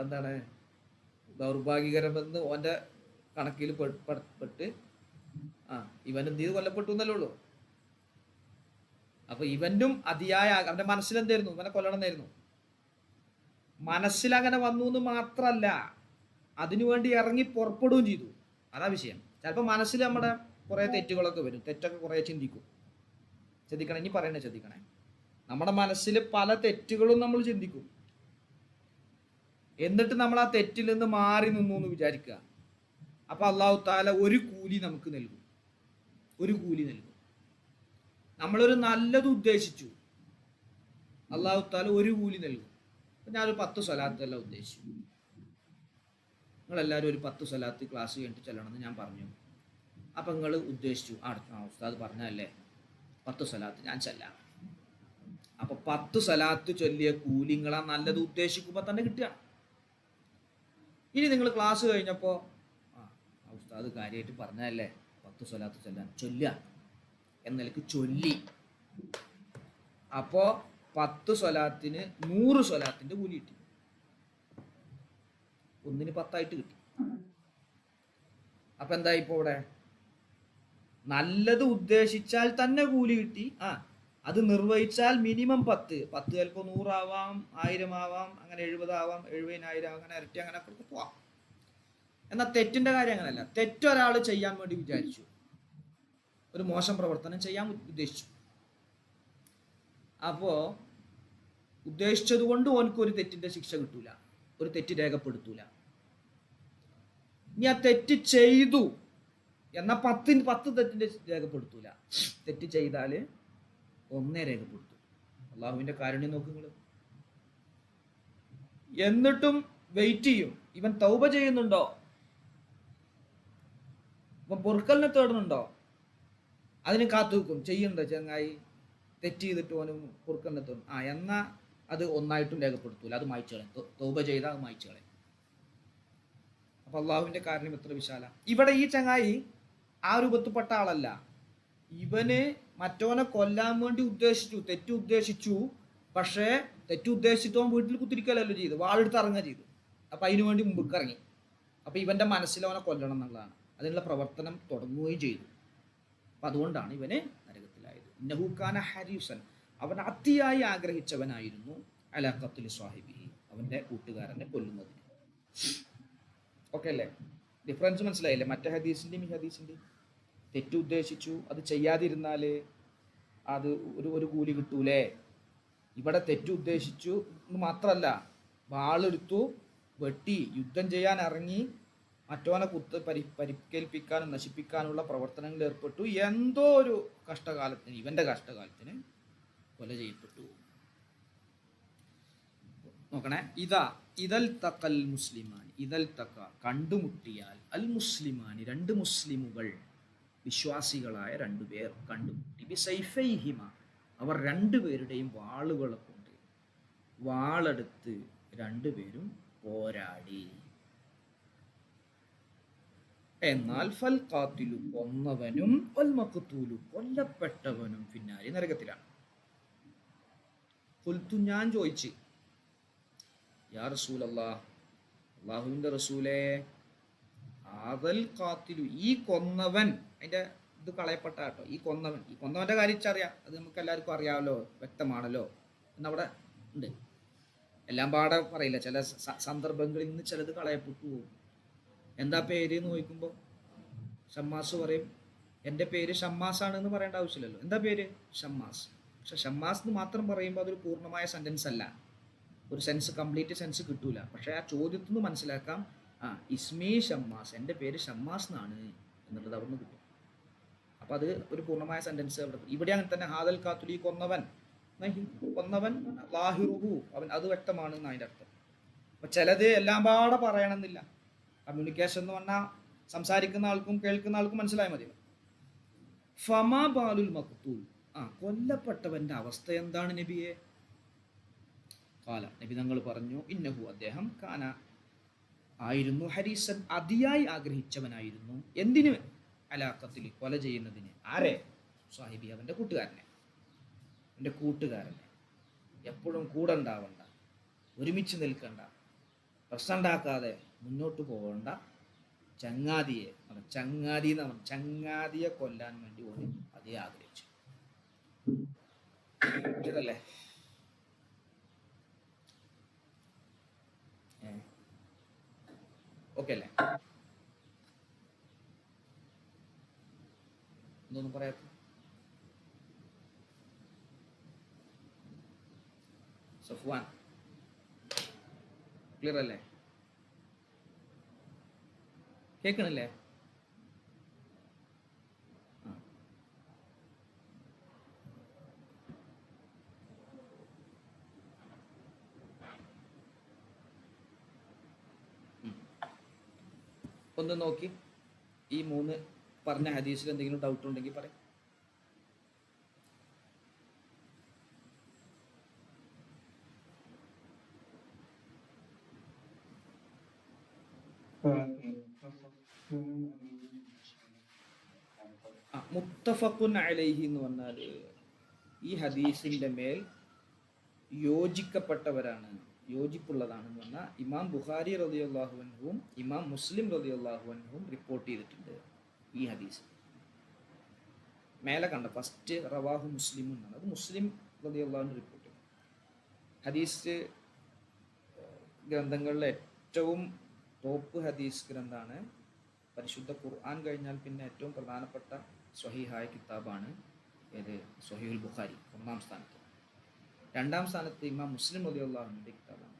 എന്താണ് ദൗർഭാഗ്യകരമെന്ന് ഓൻ്റെ കണക്കിൽ പെട്ട് ഇവൻ എന്ത് ചെയ്ത് കൊല്ലപ്പെട്ടു എന്നല്ലേ ഉള്ളൂ. അപ്പൊ ഇവനും അതിയായ അവന്റെ മനസ്സിലെന്തായിരുന്നു, ഇവനെ കൊല്ലണം എന്നായിരുന്നു. മനസ്സിലങ്ങനെ വന്നു എന്ന് മാത്രല്ല, അതിനുവേണ്ടി ഇറങ്ങി പുറപ്പെടുകയും ചെയ്തു. അതാ വിഷയം. ചിലപ്പോൾ മനസ്സിൽ നമ്മുടെ കുറേ തെറ്റുകളൊക്കെ വരും, തെറ്റൊക്കെ കുറേ ചിന്തിക്കും. ശ്രദ്ധിക്കണം, ഇനി പറയണേ ശ്രദ്ധിക്കണേ. നമ്മുടെ മനസ്സിൽ പല തെറ്റുകളും നമ്മൾ ചിന്തിക്കും. എന്നിട്ട് നമ്മൾ ആ തെറ്റിൽ നിന്ന് മാറി നിന്നു എന്ന് വിചാരിക്കുക. അപ്പൊ അള്ളാഹു താല ഒരു കൂലി നമുക്ക് നൽകും, ഒരു കൂലി നൽകും. നമ്മളൊരു നല്ലത് ഉദ്ദേശിച്ചു, അള്ളാഹു താല ഒരു കൂലി നൽകും. അപ്പൊ ഞാനൊരു 10 സ്വലാത്തെല്ലാം ഉദ്ദേശിച്ചു. നിങ്ങളെല്ലാവരും ഒരു 10 സ്വലാത്ത് ക്ലാസ് കഴിഞ്ഞിട്ട് ചെല്ലണമെന്ന് ഞാൻ പറഞ്ഞു. അപ്പൊ നിങ്ങൾ ഉദ്ദേശിച്ചു, ഉസ്താദ് പറഞ്ഞല്ലേ 10 സ്വലാത്ത് ഞാൻ ചെല്ലാം. അപ്പൊ 10 സ്വലാത്ത് ചൊല്ലിയ കൂലിങ്ങളാ നല്ലത് ഉദ്ദേശിക്കുമ്പോൾ തന്നെ കിട്ടുകയാണ്. ഇനി നിങ്ങൾ ക്ലാസ് കഴിഞ്ഞപ്പോൾ ഉസ്താദ് കാര്യമായിട്ട് പറഞ്ഞല്ലേ 10 സ്വലാത്ത് ചൊല്ലാൻ, ചൊല്ലുക എന്നതിലേക്ക് ചൊല്ലി. അപ്പോൾ 10 സ്വലാത്തിന് 100 സ്വലാത്തിന്റെ കൂലി കിട്ടി. ഒന്നിന് 10 ആയിട്ട് കിട്ടി. അപ്പൊ എന്താ ഇപ്പൊ ഇവിടെ നല്ലത് ഉദ്ദേശിച്ചാൽ തന്നെ കൂലി കിട്ടി. അത് നിർവഹിച്ചാൽ മിനിമം 10 ചിലപ്പോൾ 100 ആവാം, 1000 ആവാം, അങ്ങനെ 70 ആവാം, 70,000 അങ്ങനെ ഇരട്ടി അങ്ങനെ ഒക്കെ പോവാം. എന്നാൽ തെറ്റിന്റെ കാര്യം അങ്ങനെയല്ല. തെറ്റൊരാൾ ചെയ്യാൻ വേണ്ടി വിചാരിച്ചു, ഒരു മോശം പ്രവർത്തനം ചെയ്യാൻ ഉദ്ദേശിച്ചു. അപ്പോ ഉദ്ദേശിച്ചത് കൊണ്ട് ഓനക്ക് ഒരു തെറ്റിന്റെ ശിക്ഷ കിട്ടൂല, ഒരു തെറ്റ് രേഖപ്പെടുത്തൂല. ഇനി ആ തെറ്റ് ചെയ്തു എന്നാൽ 10 തെറ്റിന്റെ രേഖപ്പെടുത്തൂല. തെറ്റ് ചെയ്താല് 1 രേഖപ്പെടുത്തും. അള്ളാഹുവിന്റെ കാരുണ്യം നോക്കുങ്ങൾ. എന്നിട്ടും വെയിറ്റ് ചെയ്യും, ഇവൻ തൗബ ചെയ്യുന്നുണ്ടോ, ഇവൻ പൊറുക്കലിനെ തേടുന്നുണ്ടോ, അതിന് കാത്തു വെക്കും. ചെയ്യുന്നുണ്ടോ ചങ്ങായി, തെറ്റ് ചെയ്തിട്ട് ഓനും പൊറുക്കലിനെ തേടും, എന്നാ അത് ഒന്നായിട്ടും രേഖപ്പെടുത്തൂല, അത് മായ്ച്ചുകളെ. തൗബ ചെയ്താൽ അത് മായ്ച്ചുകളെ. അപ്പൊ അള്ളാഹുവിന്റെ കാരുണ്യം എത്ര വിശാല. ഇവിടെ ഈ ചങ്ങായി ആ രൂപത്തിൽപ്പെട്ട ആളല്ല. ഇവന് മറ്റവനെ കൊല്ലാൻ വേണ്ടി ഉദ്ദേശിച്ചു, തെറ്റ് ഉദ്ദേശിച്ചു. പക്ഷേ തെറ്റ് ഉദ്ദേശിച്ചിട്ട് വീട്ടിൽ കുത്തിരിക്കലല്ലോ ചെയ്തു, വാളെടുത്ത് ഇറങ്ങുക ചെയ്തു. അപ്പൊ അതിനു വേണ്ടി മുമ്പ് ഇറങ്ങി. അപ്പൊ ഇവന്റെ മനസ്സിൽ അവനെ കൊല്ലണം എന്നുള്ളതാണ്. അതിനുള്ള പ്രവർത്തനം തുടങ്ങുകയും ചെയ്തു. അപ്പൊ അതുകൊണ്ടാണ് ഇവന് നരകത്തിലായത്. ഇന്നഹുക്കാന ഹരീസൻ, അവൻ അതിയായി ആഗ്രഹിച്ചവനായിരുന്നു അലാ ഖത്ലി സ്വാഹിബിഹി, അവന്റെ കൂട്ടുകാരനെ കൊല്ലുന്നതിന്. ഓക്കെ അല്ലേ? ഡിഫറൻസ് മനസ്സിലായില്ലേ മറ്റേ ഹദീസിന്റെയും ഈ ഹദീസിന്റെയും? തെറ്റ് ഉദ്ദേശിച്ചു, അത് ചെയ്യാതിരുന്നാൽ അത് ഒരു കൂലി കിട്ടൂലേ. ഇവിടെ തെറ്റ് ഉദ്ദേശിച്ചു എന്ന് മാത്രമല്ല, വാളെടുത്തു, വെട്ടി, യുദ്ധം ചെയ്യാൻ ഇറങ്ങി, മറ്റോനെ പരിക്കേൽപ്പിക്കാനും നശിപ്പിക്കാനുള്ള പ്രവർത്തനങ്ങളിൽ ഏർപ്പെട്ടു. എന്തോ ഒരു കഷ്ടകാലത്തിന്, ഇവന്റെ കഷ്ടകാലത്തിന് കൊല ചെയ്യപ്പെട്ടു. നോക്കണേ, ഇതൽ തക്കൽ മുസ്ലിമാൻ, ഇതൽ തക്ക കണ്ടുമുട്ടിയാൽ, അൽ മുസ്ലിമാനി രണ്ട് മുസ്ലിമുകൾ, വിശ്വാസികളായ രണ്ടുപേർ കണ്ടുമുട്ടി, ബിസൈഫൈഹിമ അവർ രണ്ടുപേരുടെയും വാളുകളെ കൊണ്ട് വാളെടുത്ത് രണ്ടുപേരും പോരാടി. എന്നാൽ ഫൽ ഖാതിലു കൊന്നവനും വൽ മഖ്തൂലു കൊല്ലപ്പെട്ടവനും ഫിന്നാരി നരകത്തിലാണ്. ഖുൽതു ഞാൻ ചോദിച്ചു, യാ റസൂലല്ലാഹ്, അല്ലാഹുവിൻ്റെ റസൂലേ, ആദൽ ഖാതിലു ഈ കൊന്നവൻ, അതിൻ്റെ ഇത് കളയപ്പെട്ട കേട്ടോ, ഈ കൊന്നവൻ്റെ കാര്യം അറിയാം, അത് നമുക്ക് എല്ലാവർക്കും അറിയാമല്ലോ, വ്യക്തമാണല്ലോ എന്നവിടെ ഉണ്ട്. എല്ലാം പാടെ പറയില്ല, ചില സന്ദർഭങ്ങളിൽ നിന്ന് ചിലത് കളയപ്പെട്ടു പോകും. എന്താ പേര് എന്ന് ചോദിക്കുമ്പോൾ ഷമ്മാസ് പറയും, എൻ്റെ പേര് ഷമ്മാസാണെന്ന് പറയേണ്ട ആവശ്യമില്ലല്ലോ, എന്താ പേര് ഷമ്മാസ്. പക്ഷെ ഷമ്മാസ് എന്ന് മാത്രം പറയുമ്പോൾ അതൊരു പൂർണ്ണമായ സെൻറ്റൻസ് അല്ല, ഒരു സെൻസ്, കംപ്ലീറ്റ് സെൻസ് കിട്ടൂല. പക്ഷെ ആ ചോദ്യത്തിൽ നിന്ന് മനസ്സിലാക്കാം, ഇസ്മി ഷമ്മാസ്, എൻ്റെ പേര് ഷമ്മാസ് എന്നാണ് എന്നുള്ളത് അവിടെ നിന്ന് കിട്ടും. അപ്പോൾ അത് ഒരു പൂർണ്ണമായ സെൻറ്റൻസ് അവിടെ. ഇവിടെ അങ്ങനെ തന്നെ ഹാദൽ ഖാതുലി കൊന്നവൻ ലാഹിറുഹു അവൻ, അത് വ്യക്തമാണ് എന്ന് അതിൻ്റെ അർത്ഥം. അപ്പം ചിലത് എല്ലാം പാടെ പറയണമെന്നില്ല. കമ്മ്യൂണിക്കേഷൻ എന്ന് പറഞ്ഞാൽ സംസാരിക്കുന്ന ആൾക്കും കേൾക്കുന്ന ആൾക്കും മനസ്സിലായാൽ മതി. ഫമാ ബാലുൽ മഖ്തൂൽ, കൊല്ലപ്പെട്ടവൻ്റെ അവസ്ഥ എന്താണ് നബിയെ? കാല, നബി തങ്ങൾ പറഞ്ഞു, ഇന്നഹു അദ്ദേഹം കാന ആയിരുന്നു, ഹരീസൻ അതിയായി ആഗ്രഹിച്ചവനായിരുന്നു. എന്തിന്? അലാഖത്തിൽ കൊല ചെയ്യുന്നതിന്. ആരെ? സാഹിബി അവൻ്റെ കൂട്ടുകാരനെ, എൻ്റെ കൂട്ടുകാരനെ. എപ്പോഴും കൂടെ ഉണ്ടാവണ്ട, ഒരുമിച്ച് നിൽക്കണ്ട, പ്രശ്നം ഉണ്ടാക്കാതെ മുന്നോട്ട് പോകണ്ട ചങ്ങാതിയെ, ചങ്ങാതിയെ കൊല്ലാൻ വേണ്ടി ഓടി അതേ ആഗ്രഹിച്ചു. ഇതല്ലേ ഓക്കെ അല്ലേ? എന്തൊന്നും പറയാത്ത സഫ്വാൻ, ക്ലിയർ അല്ലേ? കേൾക്കണില്ലേ? ഒന്ന് നോക്കി, ഈ 3 പറഞ്ഞ ഹദീസിൽ എന്തെങ്കിലും ഡൗട്ട് ഉണ്ടെങ്കിൽ പറയും. മുത്തഫഖുൻ അലൈഹി എന്ന് പറഞ്ഞാൽ ഈ ഹദീസിൻ്റെ മേൽ യോജിക്കപ്പെട്ടവരാണ്, യോജിപ്പുള്ളതാണെന്ന് പറഞ്ഞാൽ ഇമാം ബുഖാരി റളിയല്ലാഹു അൻഹുവും ഇമാം മുസ്ലിം റളിയല്ലാഹു അൻഹുവും റിപ്പോർട്ട് ചെയ്തിട്ടുണ്ട് ഈ ഹദീസ്. മേലെ കണ്ട ഫസ്റ്റ് റവാഹു മുസ്ലിം എന്നാണ്, അത് മുസ്ലിം റളിയല്ലാഹു അൻഹു റിപ്പോർട്ട് ചെയ്തു. ഹദീസ് ഗ്രന്ഥങ്ങളിലെ ഏറ്റവും ടോപ്പ് ഹദീസ് ഗ്രന്ഥമാണ്. പരിശുദ്ധ ഖുർആൻ കഴിഞ്ഞാൽ പിന്നെ ഏറ്റവും പ്രധാനപ്പെട്ട സ്വഹീഹായ കിതാബാണ് ഏത്? സ്വഹീഹുൽ ബുഖാരി 1-ാം സ്ഥാനത്ത്. 2-ാം സ്ഥാനത്ത് ഇമാം മുസ്ലിം റളിയല്ലാഹു അൻഹുവിൻ്റെ കിതാബാണ്.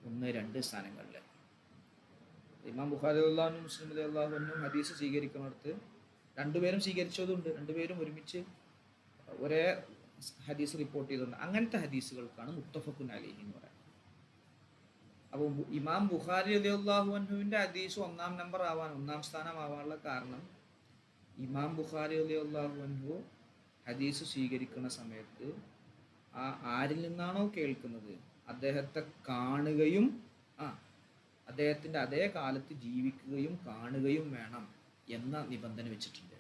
1, 2 സ്ഥാനങ്ങളിൽ ഇമാം ബുഖാരി റളിയല്ലാഹു അൻഹു മുസ്ലിം റളിയല്ലാഹു അൻഹു ഹദീസ് സ്വീകരിക്കുന്നിടത്ത് രണ്ടുപേരും സ്വീകരിച്ചതുണ്ട്, രണ്ടുപേരും ഒരുമിച്ച് ഒരേ ഹദീസ് റിപ്പോർട്ട് ചെയ്തിട്ടുണ്ട്. അങ്ങനത്തെ ഹദീസുകൾക്കാണ് മുത്തഫഖുൻ അലൈഹി എന്ന് പറയുന്നത്. അപ്പോൾ ഇമാം ബുഖാരി റളിയല്ലാഹു അൻഹുവിൻ്റെ ഹദീസ് 1-ാം നമ്പർ ആവാൻ, 1-ാം സ്ഥാനമാവാനുള്ള കാരണം ഇമാം ബുഖാരി റളിയല്ലാഹു അൻഹു ഹദീസ് സ്വീകരിക്കുന്ന സമയത്ത് ആരിൽ നിന്നാണോ കേൾക്കുന്നത് അദ്ദേഹത്തെ കാണുകയും അദ്ദേഹത്തിൻ്റെ അതേ കാലത്ത് ജീവിക്കുകയും കാണുകയും വേണം എന്ന നിബന്ധന വെച്ചിട്ടുണ്ട്.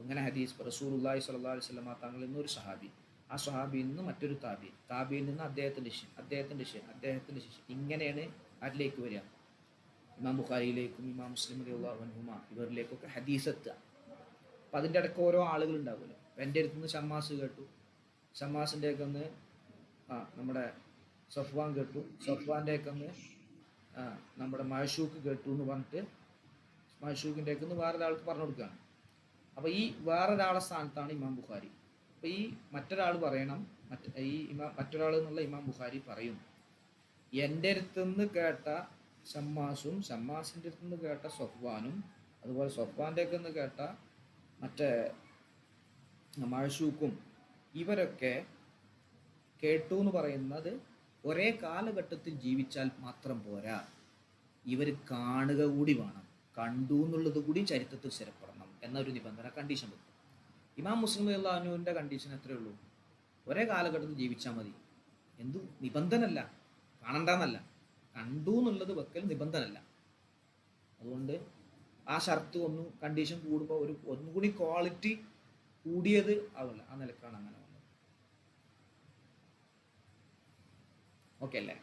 അങ്ങനെ ഹദീസ് റസൂലുള്ളാഹി സ്വല്ലല്ലാഹു അലൈഹി വസല്ലം തങ്ങളിൽ നിന്ന് ഒരു സഹാബി, ആ സ്വഹാബിയിൽ നിന്ന് മറ്റൊരു താബിയിൽ നിന്ന് അദ്ദേഹത്തിൻ്റെ ശിഷ്യൻ, ഇങ്ങനെയാണ് ആരിലേക്ക് വരിക? ഇമാം ബുഖാരിയിലേക്കും ഇമാം മുസ്ലിം റളിയല്ലാഹു അൻഹുമ ഇവരിലേക്കൊക്കെ ഹദീസ് എത്തുക. അപ്പം അതിൻ്റെ ഇടയ്ക്ക് ഓരോ ആളുകൾ ഉണ്ടാവുമല്ലോ. അപ്പം എൻ്റെ അടുത്ത് നിന്ന് ഷമ്മാസ് കേട്ടു, ഷമ്മാസിൻ്റെ ഒക്കെ ഒന്ന് നമ്മുടെ സഫ്വാൻ കേട്ടു, സഫ്വാൻ്റെ ഒക്കെ ഒന്ന് നമ്മുടെ മഅ്ശൂഖ് കേട്ടു എന്ന് പറഞ്ഞിട്ട് മഅ്ശൂഖിൻ്റെ ഒക്കെ ഒന്ന് വേറൊരാൾക്ക് പറഞ്ഞു കൊടുക്കുകയാണ്. അപ്പോൾ ഈ വേറൊരാളുടെ സ്ഥാനത്താണ് ഇമാം ബുഖാരി. അപ്പോൾ ഈ മറ്റൊരാൾ പറയണം, മറ്റൊരാൾ എന്നുള്ള ഇമാം ബുഖാരി പറയും, എൻ്റെ അടുത്തുനിന്ന് കേട്ട ഷമ്മാസും ഷമ്മാസിൻ്റെ അടുത്ത് നിന്ന് കേട്ട സൊഫ്വാനും അതുപോലെ സൊഫ്വാൻ്റെ നിന്ന് കേട്ട മറ്റേ മഴശൂക്കും ഇവരൊക്കെ കേട്ടു എന്ന് പറയുന്നത് ഒരേ കാലഘട്ടത്തിൽ ജീവിച്ചാൽ മാത്രം പോരാ, ഇവർ കാണുക കൂടി വേണം. കണ്ടു എന്നുള്ളത് കൂടി ചരിത്രത്തിൽ സ്ഥിരപ്പെടണം എന്നൊരു നിബന്ധന കണ്ടീഷൻ വെക്കും. ഇമാം മുസ്ലിം റളിയല്ലാഹുവിൻ്റെ കണ്ടീഷൻ എത്രയേ ഉള്ളൂ? ഒരേ കാലഘട്ടത്തിൽ ജീവിച്ചാൽ മതി. എന്തു നിബന്ധനല്ല, കാണണ്ടെന്നല്ല, കണ്ടു എന്നുള്ളത് വെക്കൽ നിബന്ധനല്ല. അതുകൊണ്ട് ആ ഷർത്ത് കണ്ടീഷൻ കൂടുമ്പോൾ ഒന്നുകൂടി ക്വാളിറ്റി കൂടിയത് ആവില്ല. ആ നിലക്കാണ് അങ്ങനെ വന്നത്. ഓക്കെ അല്ലേ?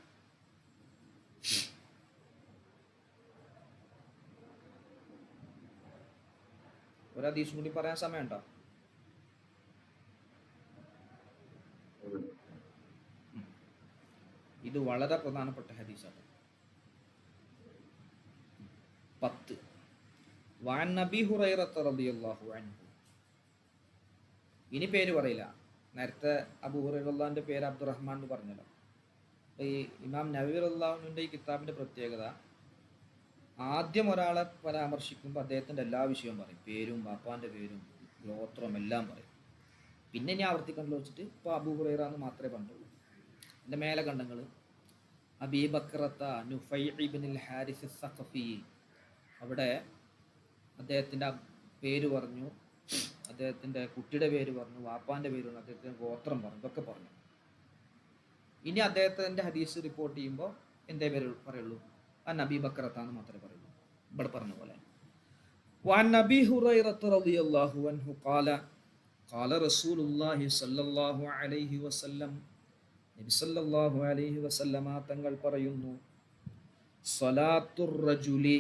ഒരു ഹദീസും കൂടി പറയാൻ സമയമുണ്ടോ? ഇത് വളരെ പ്രധാനപ്പെട്ട ഹദീസാണ്. 10 വഅൻ നബി ഹുറൈറത റളിയല്ലാഹു അൻഹു. ഇനി പേര് പറയില്ല. നേരത്തെ അബൂ ഹുറൈറയുടെ പേര് അബ്ദുറഹ്മാൻ എന്ന് പറഞ്ഞല്ലോ. ഈ ഇമാം നവവി റളിയല്ലാഹുവിൻ്റെ ഈ കിതാബിൻ്റെ പ്രത്യേകത, ആദ്യം ഒരാളെ പരാമർശിക്കുമ്പോൾ അദ്ദേഹത്തിൻ്റെ എല്ലാ വിഷയവും പറയും. പേരും ബാപ്പാൻ്റെ പേരും ഗോത്രവും എല്ലാം പറയും. പിന്നെ ഞാൻ ആവർത്തിക്കണ്ടല്ലോ വെച്ചിട്ട് ഇപ്പോൾ അബൂ ഹുറൈറ എന്ന് മാത്രമേ പറഞ്ഞുള്ളൂ. എൻ്റെ മേലെ കണ്ടങ്ങൾ അബീ ബക്രത്ത നുഫൈ ഇബ്നുൽ ഹാരിസ് സഖഫി, അവിടെ അദ്ദേഹത്തിൻ്റെ പേര് പറഞ്ഞു, അദ്ദേഹത്തിൻ്റെ കുട്ടിയുടെ പേര് പറഞ്ഞു, വാപ്പാൻ്റെ പേര് പറഞ്ഞു, അദ്ദേഹത്തിൻ്റെ ഗോത്രം പറഞ്ഞു, ഇതൊക്കെ പറഞ്ഞു. ഇനി അദ്ദേഹത്തിൻ്റെ ഹദീസ് റിപ്പോർട്ട് ചെയ്യുമ്പോൾ എന്തേ പേര് പറയുള്ളൂ? അൻ അബീ ബക്രത്ത എന്ന് മാത്രമേ പറയുള്ളൂ. ഇവിടെ പറഞ്ഞ പോലെ വഅൻ അബീ ഹുറൈറത റളിയല്ലാഹു അൻഹു ഖാല ഖാല റസൂലുള്ളാഹി സ്വല്ലല്ലാഹു അലൈഹി വസല്ലം, നബി സല്ലല്ലാഹു അലൈഹി വസല്ലമ തങ്ങൾ പറയുന്നു, സ്വലാത്തുർ റജുലി,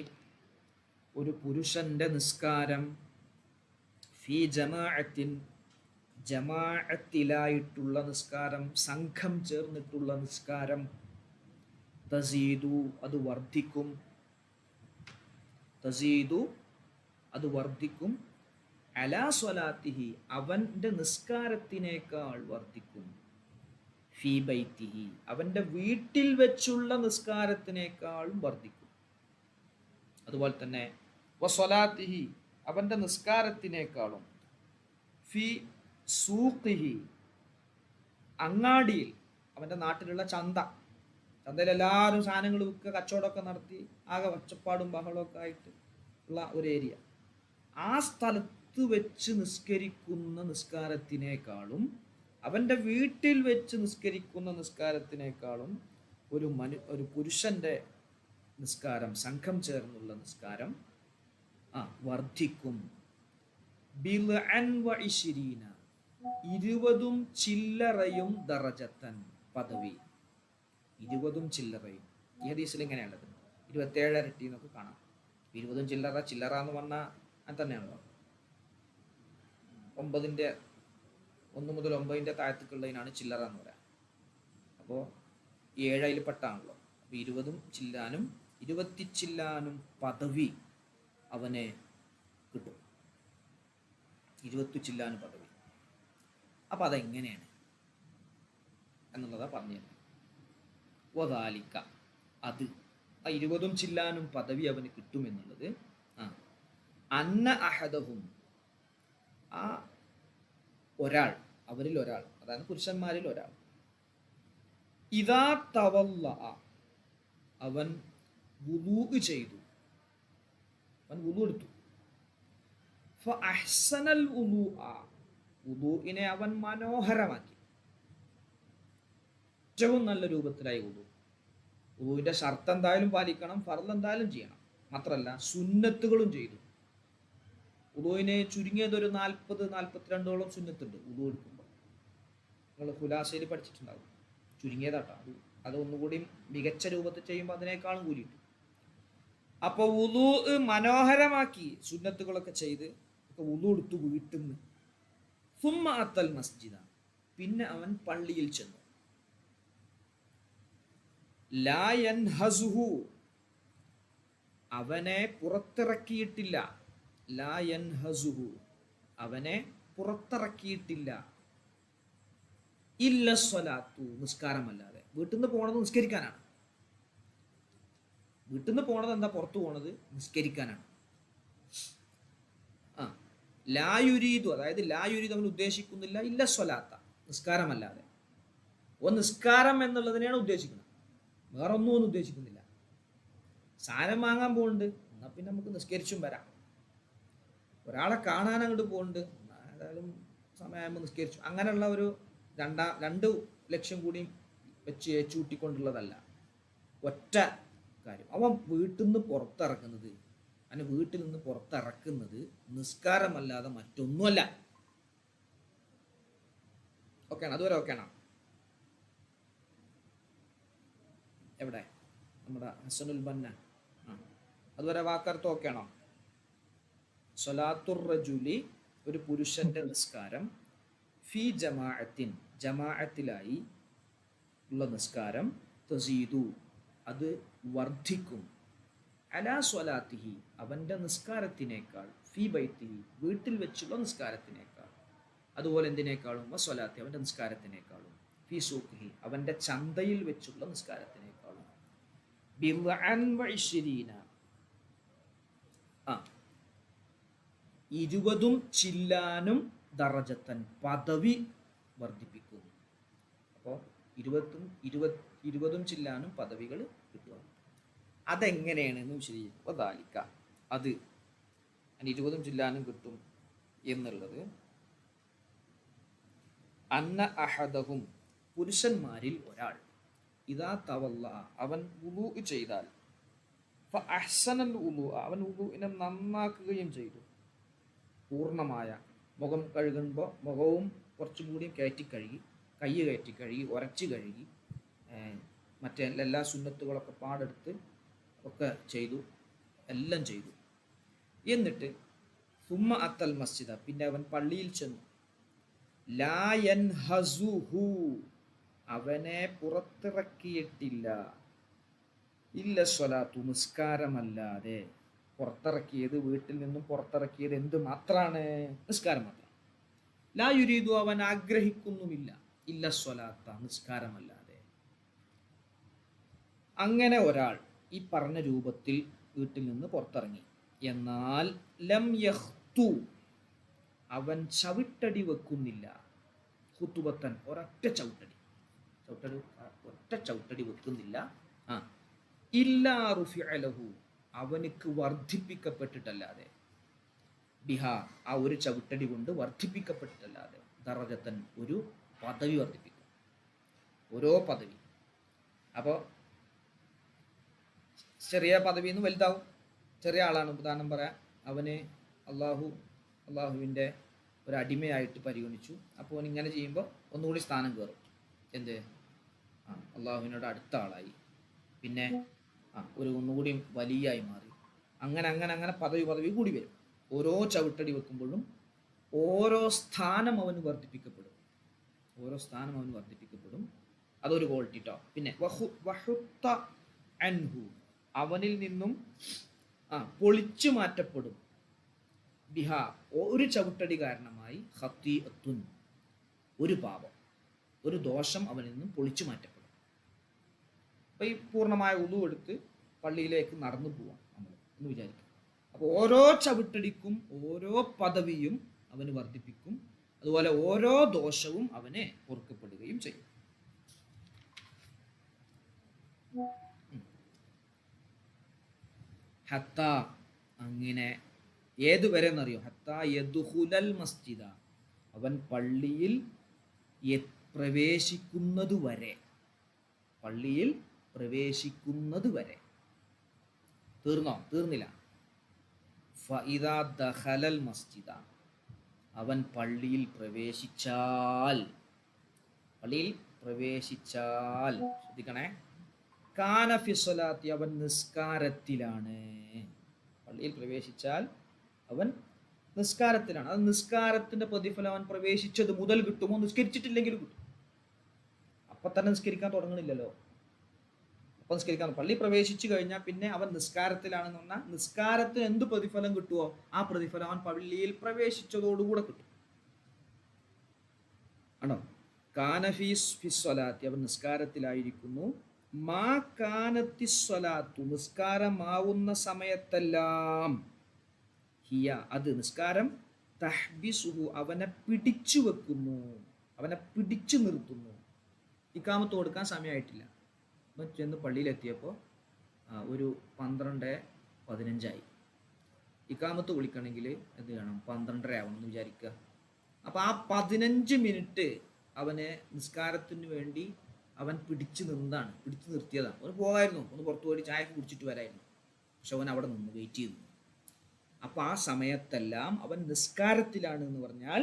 ഒരു പുരുഷന്റെ നിസ്കാരം, ഫീ ജമാഅത്തിൻ, ജമാഅത്തിലായിട്ടുള്ള നിസ്കാരം, സംഘം ചേർന്നിട്ടുള്ള നിസ്കാരം, തസീദു, അത് വർദ്ധിക്കും, തസീദു, അത് വർദ്ധിക്കും, അലാ സ്വലാത്തിഹി, അവൻ്റെ നിസ്കാരത്തിനേക്കാൾ വർദ്ധിക്കും, ഫീ ബൈത്തിഹി, അവൻ്റെ വീട്ടിൽ വെച്ചുള്ള നിസ്കാരത്തിനേക്കാളും വർദ്ധിക്കും. അതുപോലെ തന്നെ വസ്വലാത്തിഹി, അവൻ്റെ നിസ്കാരത്തിനേക്കാളും, ഫി സൂഖിഹി, അങ്ങാടിയിൽ, അവൻ്റെ നാട്ടിലുള്ള ചന്തയിൽ എല്ലാവരും സാധനങ്ങൾ വിൽക്കുക, കച്ചവടമൊക്കെ നടത്തി ആകെ ഒച്ചപ്പാടും ബഹളമൊക്കെ ആയിട്ട് ഉള്ള ഒരു ഏരിയ, ആ സ്ഥലത്ത് വെച്ച് നിസ്കരിക്കുന്ന നിസ്കാരത്തിനേക്കാളും അവൻ്റെ വീട്ടിൽ വെച്ച് നിസ്കരിക്കുന്ന നിസ്കാരത്തിനേക്കാളും ഒരു പുരുഷൻ്റെ നിസ്കാരം, സംഘം ചേർന്നുള്ള നിസ്കാരം വർദ്ധിക്കും. 20 ചില്ലറയും ദറജത്തൻ, പദവി. 20 ചില്ലറയും. ഈ ഹദീസിൽ ഇങ്ങനെയുള്ളത് 27 ഇരട്ടി എന്നൊക്കെ കാണാം. 20 ചില്ലറ എന്ന് പറഞ്ഞാൽ അത് തന്നെയാണല്ലോ. 1 മുതൽ 9 താഴത്തേക്കുള്ളതിനാണ് ചില്ലറ എന്ന് പറയാം. അപ്പോൾ 7 അതിൽ പെട്ടാണല്ലോ. അപ്പോൾ 20 ചില്ലാനും 20 ചില്ലാനും പദവി അവനെ കിട്ടും. 20 ചില്ലാനും പദവി. അപ്പം അതെങ്ങനെയാണ് എന്നുള്ളതാണ് പറഞ്ഞു തരുന്നത്. വദാലിക, അത് ആ 20 ചില്ലാനും പദവി അവന് കിട്ടുമെന്നുള്ളത് അന്ന അഹദഹും, ആ ഒരാൾ, അവരിൽ ഒരാൾ, അതായത് പുരുഷന്മാരിൽ ഒരാൾ, ഇദാ തവല്ല, അവൻ വുളൂ ചെയ്തു, അവൻ വുളൂ എടുത്തു, ഫഅഹ്സനൽ വുളൂഇനെ അവൻ മനോഹരമാക്കി, ഏറ്റവും നല്ല രൂപത്തിലായി വുളൂഇന്റെ ഷർത്ത് എന്തായാലും പാലിക്കണം, ഫർള് എന്തായാലും ചെയ്യണം, മാത്രമല്ല സുന്നത്തുകളും ചെയ്തു. വുളൂഇനെ ചുരുങ്ങിയത് ഒരു 40-42 സുന്നത്തുണ്ട് വുളൂ എടുക്കുമ്പോൾ. നിങ്ങൾ ഖുലാസയിൽ പഠിച്ചിട്ടുണ്ടാകും. ചുരുങ്ങിയതാട്ടോ, അത് ഒന്നുകൂടി മികച്ച രൂപത്തിൽ ചെയ്യുമ്പോൾ അതിനേക്കാളും കൂലി കിട്ടും. അപ്പോൾ വുളൂ മനോഹരമാക്കി, സുന്നത്തുകളൊക്കെ ചെയ്ത് വുളൂ എടുത്തു വീട്ടിൽ നിന്ന്. സുമ്മ അത്തൽ മസ്ജിദ, പിന്നെ അവൻ പള്ളിയിൽ ചെന്നു. ലാ യൻഹസുഹു, അവനെ പുറത്തിറക്കിയിട്ടില്ല. ലാ യൻഹസുഹു, അവനെ പുറത്തിറക്കിയിട്ടില്ല. ഇല്ല സ്വലാത്തു, നിസ്കാരമല്ലാതെ. വീട്ടിൽ നിന്ന് പോണത് നിസ്കരിക്കാനാണ്. വീട്ടിൽ നിന്ന് പോണത് എന്താ? പുറത്തു പോണത് നിസ്കരിക്കാനാണ്. ആ ലായുരീദു, അതായത് ലായുരീദ് അവൻ ഉദ്ദേശിക്കുന്നില്ല ഇല്ല സ്വലാത്ത, നിസ്കാരമല്ലാതെ. നിസ്കാരം എന്നുള്ളതിനെയാണ് ഉദ്ദേശിക്കുന്നത്, വേറെ ഒന്നും ഉദ്ദേശിക്കുന്നില്ല. സാധനം വാങ്ങാൻ പോകുന്നുണ്ട്, എന്നാൽ പിന്നെ നമുക്ക് നിസ്കരിച്ചും വരാം. ഒരാളെ കാണാൻ അങ്ങോട്ട് പോകുന്നുണ്ട്, ഏതായാലും സമയമാകുമ്പോൾ നിസ്കരിച്ചു. അങ്ങനെയുള്ള ഒരു രണ്ട് ലക്ഷ്യം കൂടി വെച്ച് ഏച്ചൂട്ടിക്കൊണ്ടുള്ളതല്ല. ഒറ്റ കാര്യം, അവൻ വീട്ടിൽ നിന്ന് പുറത്തിറക്കുന്നത്, അവന് വീട്ടിൽ നിന്ന് പുറത്തിറക്കുന്നത് നിസ്കാരമല്ലാതെ മറ്റൊന്നുമല്ല. ഓക്കെയാണ്? അതുവരെ ഓക്കെയാണോ? എവിടെ നമ്മുടെ ഹസനുൽ ബന്ന? അതുവരെ വാക്കർത്ഥം ഓക്കെയാണോ? സ്വലാത്തുർ റജുലി, ഒരു പുരുഷന്റെ നിസ്കാരം, ഫി ജമാഅത്തിൻ, ജമാഅത്തിലായി ഉള്ള നിസ്കാരം, തസീദു, അത് വർദ്ധിക്കും, അലാ സ്വലാത്തിഹി, അവൻ്റെ നിസ്കാരത്തിനേക്കാൾ, ഫി ബൈത്തിഹി, വീട്ടിൽ വെച്ചുള്ള നിസ്കാരത്തിനേക്കാൾ, അതുപോലെ എന്തിനേക്കാളും, വസ്വലാത്തി, അവൻ്റെ നിസ്കാരത്തിനേക്കാളും, ഫി സൂഖിഹി, അവൻ്റെ ചന്തയിൽ വെച്ചുള്ള നിസ്കാരത്തിനേക്കാളും, ബിദ്അൻ വഇശ്രീന, 20 ചില്ലാനും ദറജത്തൻ, പദവി വർദ്ധിപ്പിക്കും. അപ്പോൾ 20 ചില്ലാനും പദവികൾ കിട്ടുക. അതെങ്ങനെയാണെന്ന് വിശദീകരിക്കുക. അത് 20 ചില്ലാനും കിട്ടും എന്നുള്ളത്, അന്ന അഹദഹും, പുരുഷന്മാരിൽ ഒരാൾ, ഇദാ തവല്ല, അവൻ വുളൂ ചെയ്താൽ, ഫഅഹ്സനൽ വുളൂ, അവൻ വുളൂഇനെ നന്നാക്കുകയും ചെയ്തു, പൂർണ്ണമായ, മുഖം കഴുകുമ്പോൾ മുഖവും കുറച്ചും കൂടി കയറ്റി കഴുകി, കൈ കയറ്റി കഴുകി, ഉരച്ച് കഴുകി, മറ്റേ എല്ലാ സുന്നത്തുകളൊക്കെ പാടെടുത്ത് ഒക്കെ ചെയ്തു, എല്ലാം ചെയ്തു. എന്നിട്ട് സുമ്മ അത്തൽ മസ്ജിദ, പിന്നെ അവൻ പള്ളിയിൽ ചെന്നു, ലാ യൻഹസുഹു, അവനെ പുറത്തിറക്കിയിട്ടില്ല, ഇല്ല സ്വലാത്തു, നിസ്കാരമല്ലാതെ. പുറത്തിറക്കിയത്, വീട്ടിൽ നിന്നും പുറത്തിറക്കിയത് എന്ത് മാത്രമാണ്? നിസ്കാരം മാത്രം. ലാ യുരീദു, അവൻ ആഗ്രഹിക്കുന്നുമില്ല, ഇല്ല സ്വലാത്ത, നിസ്കാരമല്ലാതെ. അങ്ങനെ ഒരാൾ ഈ പറഞ്ഞ രൂപത്തിൽ വീട്ടിൽ നിന്ന് പുറത്തിറങ്ങി, എന്നാൽ ലം യഖ്തു, അവൻ ചവിട്ടടി വെക്കുന്നില്ല, ഖുതുബത്തൻ, ഒറ്റ ചവിട്ടടി വെക്കുന്നില്ല, ഇല്ലാ റുഫിഅ ലഹു, അവനുക്ക് വർദ്ധിപ്പിക്കപ്പെട്ടിട്ടല്ലാതെ, ബിഹ, ആ ഒരു ചവിട്ടടി കൊണ്ട് വർദ്ധിപ്പിക്കപ്പെട്ടിട്ടല്ലാതെ, ദറജത്തൻ, ഒരു പദവി വർദ്ധിപ്പിക്കും, ഓരോ പദവി. അപ്പോൾ ചെറിയ പദവി നിന്ന് വലുതാവും. ചെറിയ ആളാണ്, ഉദാഹരണം പറയാം, അവന് അള്ളാഹുവിൻ്റെ ഒരു അടിമയായിട്ട് പരിഗണിച്ചു. അപ്പോൾ അവൻ ഇങ്ങനെ ചെയ്യുമ്പോൾ ഒന്നുകൂടി സ്ഥാനം കയറും. എന്ത്? അള്ളാഹുവിനോട് അടുത്ത ആളായി, പിന്നെ ഒന്നുകൂടി വലിയായി മാറി. അങ്ങനെ അങ്ങനെ അങ്ങനെ പദവി കൂടി വരും. ഓരോ ചവിട്ടടി വെക്കുമ്പോഴും ഓരോ സ്ഥാനം അവന് വർദ്ധിപ്പിക്കപ്പെടും. അതൊരു ക്വാളിറ്റി ട്ടോ. പിന്നെ വഹുത്ത അൻഹു, അവനിൽ നിന്നും പൊളിച്ചു മാറ്റപ്പെടും, ബിഹ, ഒരു ചവിട്ടടി കാരണമായി, ഖതീഅത്തുൻ, ഒരു പാപം, ഒരു ദോഷം അവനിൽ നിന്നും പൊളിച്ചു മാറ്റപ്പെടും. അപ്പോൾ ഈ പൂർണ്ണമായ ഉളു എടുത്ത് പള്ളിയിലേക്ക് നടന്നു പോവാം നമ്മൾ എന്ന് വിചാരിക്കും. അപ്പോൾ ഓരോ ചവിട്ടടിക്കും ഓരോ പദവിയും അവന് വർദ്ധിപ്പിക്കും, അതുപോലെ ഓരോ ദോഷവും അവനെ പൊറുക്കപ്പെടുകയും ചെയ്യും. ഹത്ത, അങ്ങനെ ഏതുവരെ എന്നറിയോ? ഹത്ത യദ്ഖുലൽ മസ്ജിദ, അവൻ പള്ളിയിൽ പ്രവേശിക്കുന്നത് വരെ, പള്ളിയിൽ പ്രവേശിക്കുന്നത് വരെ. തീർന്നില്ല. ഫഇദാ ദഖലൽ മസ്ജിദ, അവൻ പള്ളിയിൽ പ്രവേശിച്ചാൽ, ശ്രദ്ധിക്കണേ, കാന ഫി സ്വലാത്തി, അവൻ നിസ്കാരത്തിലാണ്. പള്ളിയിൽ പ്രവേശിച്ചാൽ അവൻ നിസ്കാരത്തിലാണ്. അത് നിസ്കാരത്തിന്റെ പ്രതിഫലം അവൻ പ്രവേശിച്ചത് മുതൽ കിട്ടുമോ? നിസ്കരിച്ചിട്ടില്ലെങ്കിലും കിട്ടും. അപ്പൊ തന്നെ നിസ്കരിക്കാൻ തുടങ്ങണില്ലല്ലോ. അപ്പം നിസ്കരിക്കാൻ പള്ളി പ്രവേശിച്ചു കഴിഞ്ഞാൽ പിന്നെ അവൻ നിസ്കാരത്തിലാണെന്ന് പറഞ്ഞാൽ നിസ്കാരത്തിന് എന്ത് പ്രതിഫലം കിട്ടുമോ ആ പ്രതിഫലം അവൻ പള്ളിയിൽ പ്രവേശിച്ചതോടുകൂടെ കിട്ടും. ആണോ? കാനഫീസ് ഫിസ്വലാത്തി, അവൻ നിസ്കാരത്തിലായിരിക്കുന്നു. മാ കാനത്തി സ്വലാത്തു നിസ്കാരമാവുന്ന സമയത്തെല്ലാം ഹിയ അത് നിസ്കാരം തഹ്ബിസുഹു അവനെ പിടിച്ചു വെക്കുന്നു, അവനെ പിടിച്ചു നിർത്തുന്നു. ഇക്കാമത്ത് കൊടുക്കാൻ സമയമായിട്ടില്ല. അപ്പം ചെന്ന് പള്ളിയിലെത്തിയപ്പോൾ ഒരു 12:15 ഇക്കാമത്ത് വിളിക്കണമെങ്കിൽ എന്ത് വേണം? 12:30 ആവണം എന്ന് വിചാരിക്കുക. അപ്പോൾ ആ 15 മിനിറ്റ് അവനെ നിസ്കാരത്തിന് വേണ്ടി അവൻ പിടിച്ചു നിർത്തിയതാണ്. അവന് പോകായിരുന്നു, ഒന്ന് പുറത്തു പോയി ചായക്ക് കുടിച്ചിട്ട് വരായിരുന്നു. പക്ഷെ അവൻ അവിടെ നിന്ന് വെയിറ്റ് ചെയ്തു. അപ്പം ആ സമയത്തെല്ലാം അവൻ നിസ്കാരത്തിലാണ് എന്ന് പറഞ്ഞാൽ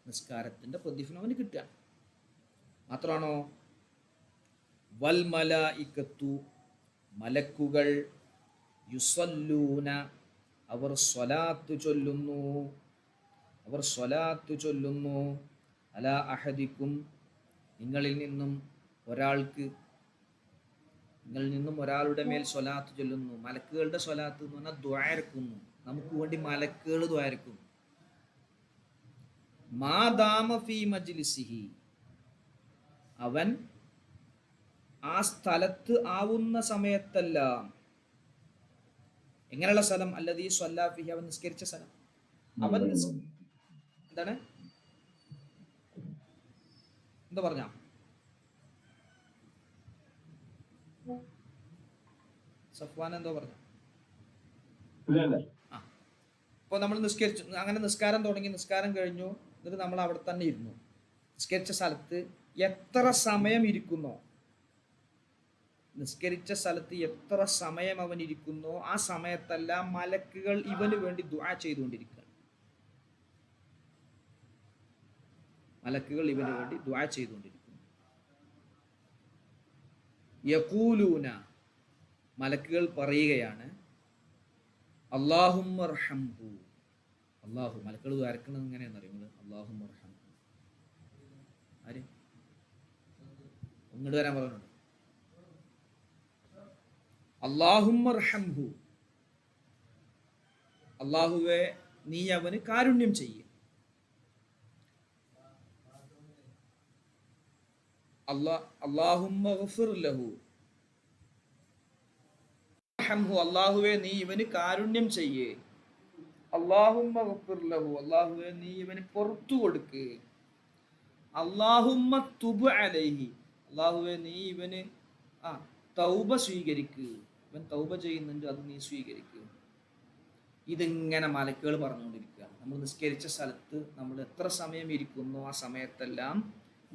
നിസ്കാരത്തിൻ്റെ പ്രതിഫലം അവന് കിട്ടുക. മാത്രമാണോ? വൽ മലായികത്തു മലക്കുകൾ യുസല്ലൂന അവർ സ്വലാത്ത് ചൊല്ലുന്നു അലാ അഹദിക്കും നിങ്ങളിൽ നിന്നും ഒരാളുടെ മേൽ സ്വലാത്ത് ചൊല്ലുന്നു. മലക്കുകളുടെ സ്വലാത്ത് എന്ന് പറഞ്ഞാൽ ദ്വാരക്കുന്നു, നമുക്ക് വേണ്ടി മലക്കുകൾ ദ്വാരക്കും. മാദാമ ഫീ മജ്ലിസിഹി അവൻ ആ സ്ഥലത്ത് ആവുന്ന സമയത്തെല്ലാം. എങ്ങനെയുള്ള സ്ഥലം? അല്ലദീ സ്വല്ലാ ഫീഹി അവൻ നിസ്കരിച്ച സ്ഥലം. അവൻ എന്താണ് എന്താ പറഞ്ഞ? സഫ്വാൻ എന്തോ പറഞ്ഞു? അപ്പോൾ നമ്മൾ നിസ്കരിച്ചു, അങ്ങനെ നിസ്കാരം തുടങ്ങി, നിസ്കാരം കഴിഞ്ഞു, എന്നിട്ട് നമ്മൾ അവിടെ തന്നെ ഇരുന്നു. നിസ്കരിച്ച സ്ഥലത്ത് എത്ര സമയം ഇരിക്കുന്നോ, നിസ്കരിച്ച സ്ഥലത്ത് എത്ര സമയം അവൻ ഇരിക്കുന്നോ ആ സമയത്തെല്ലാം മലക്കുകൾ ഇവന് വേണ്ടി ദുആ ചെയ്തുകൊണ്ടിരിക്കുകയാണ്. മലക്കുകൾ ഇവന് വേണ്ടി ദുആ ചെയ്തുകൊണ്ടിരിക്കുന്നു. യഖൂലൂന മലക്കുകൾ പറയുകയാണ്, അല്ലാഹുമ്മ അർഹംഹു. അല്ലാഹു മലക്കുകൾ ദ്വാരക്കുന്നത് എങ്ങനെയാണെന്ന് അറിയുന്നത്? അല്ലാഹുമ്മ അർഹംഹു. ആര് ഇങ്ങോട്ട് വരാൻ പറയുന്നുണ്ട്? അല്ലാഹുമ്മ അർഹംഹു, അല്ലാഹുവേ നീ അവന് കാരുണ്യം ചെയ്യ്. അല്ലാഹുമ്മ ഗഫിർ ലഹു, അല്ലാഹുവേ നീ ഇവന് കാരുണ്യം ചെയ്യേ. അല്ലാഹുമ്മ ഗഫിർ ലഹു, അല്ലാഹുവേ നീ ഇവന് പുറത്തു കൊടുക്ക്. അല്ലാഹുമ്മ തുബ് അലൈഹി, അല്ലാഹുവേ നീ ഇവന് തൗബ സ്വീകരിക്ക്. ഇവൻ തൗബ ചെയ്യുന്നുണ്ട്, അത് നീ സ്വീകരിക്കുക. ഇതിങ്ങനെ മലക്കുകൾ പറഞ്ഞുകൊണ്ടിരിക്കുക. നമ്മൾ നിസ്കരിച്ച സ്ഥലത്ത് നമ്മൾ എത്ര സമയം ഇരിക്കുന്നോ ആ സമയത്തെല്ലാം